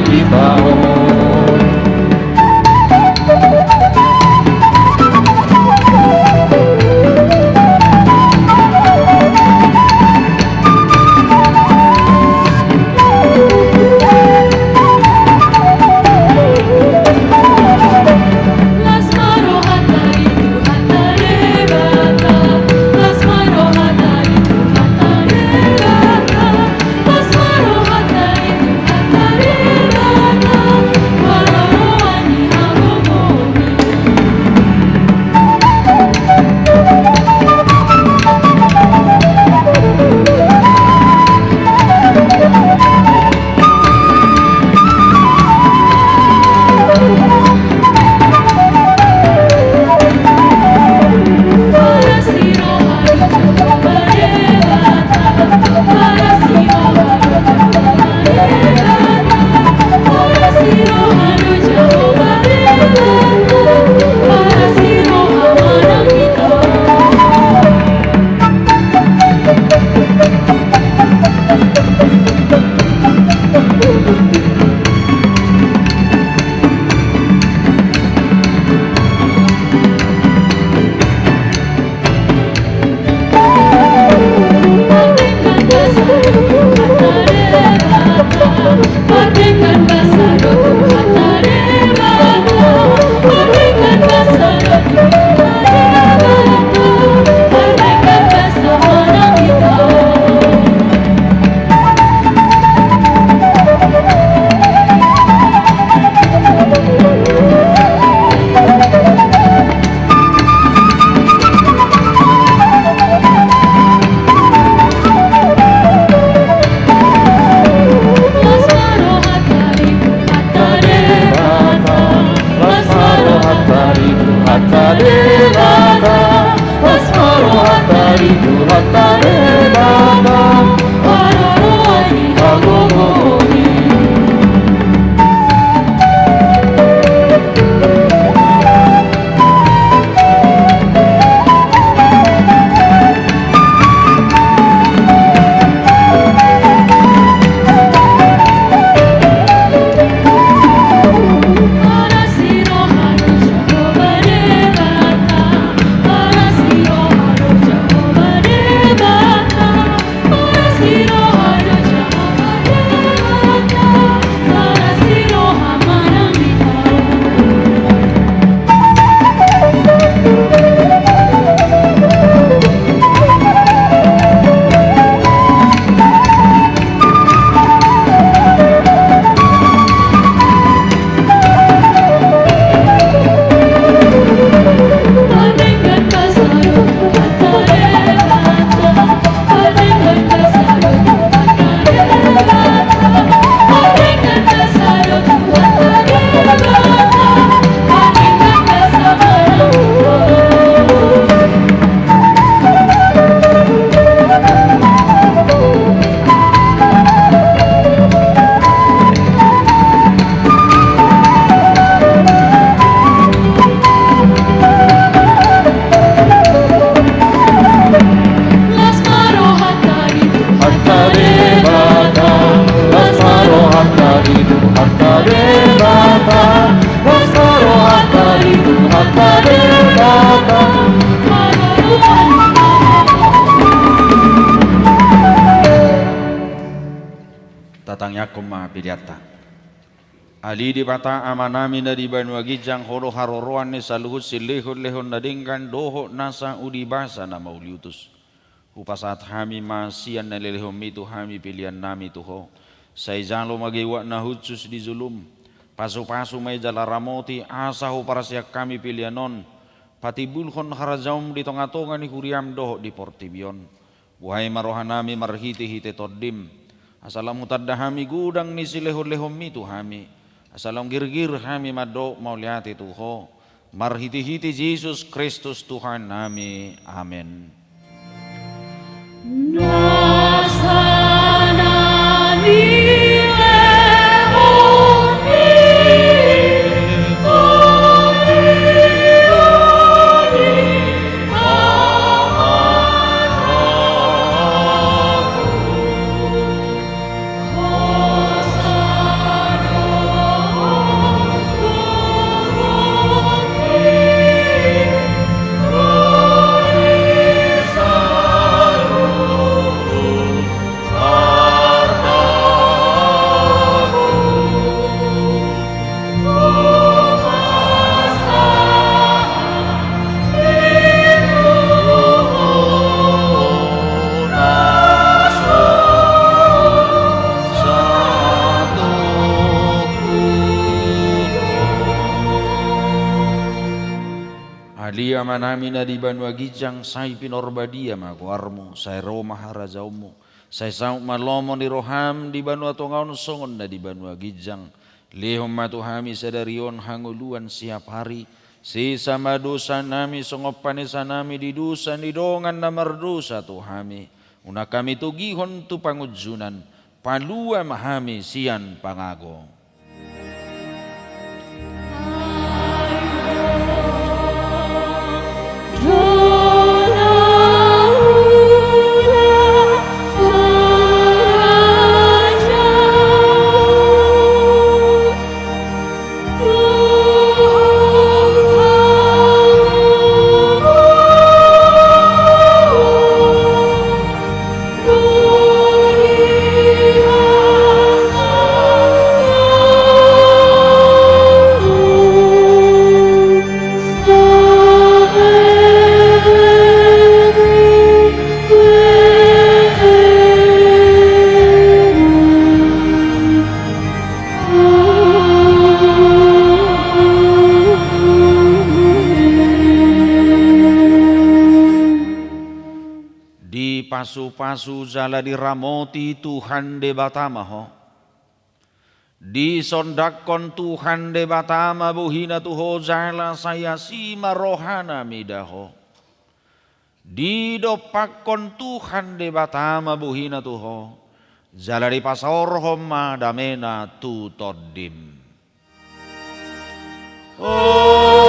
kita. Tatangnya kuma pidiata. Ali di bata amanami dari banwagi jang horo haroroan ni saluhut silihut lehon nadingkan doho nasa udi basa nama uliutus. Upasat hami masian na lelehom itu hami pilihan nami tuho. Say jalo magiwa na hutsus di zulum. Pasu-pasu may jalaramoti asahu para siyak kami pilihanon. Patibulhon harajaum di tongatongan ni huriam doho di portibion. Wahai marohanami marhiti-hiti todim. Asalam mutadahami gudang ni silehon-lehom itu hami. Asalam girgir hami mado mauliati tuho. Marhiti-hiti Yesus Kristus Tuhan nami. Amin. Keluarga manamina di Banua Gijang, sai pinorbadia makuarmu, sai Roma harazaumu, sai sauk malomo di roham di Banua Tongaun songon na di Banua Gijang, lehom matuhami sadarion hanguluan siap hari, sisa madosa nami songopanesa nami di dusan di dongan na mardosa tuhami, una kami tugihon tu pangujunan, palua mahami sian pangago. Pasu-pasu jala diramoti Tuhan de batamaho, disondakon Tuhan de batama buhina tuho jala saya sima rohana midaho, didopakon Tuhan de batama buhina tuho jala di pasorhom damena tu todim. Oh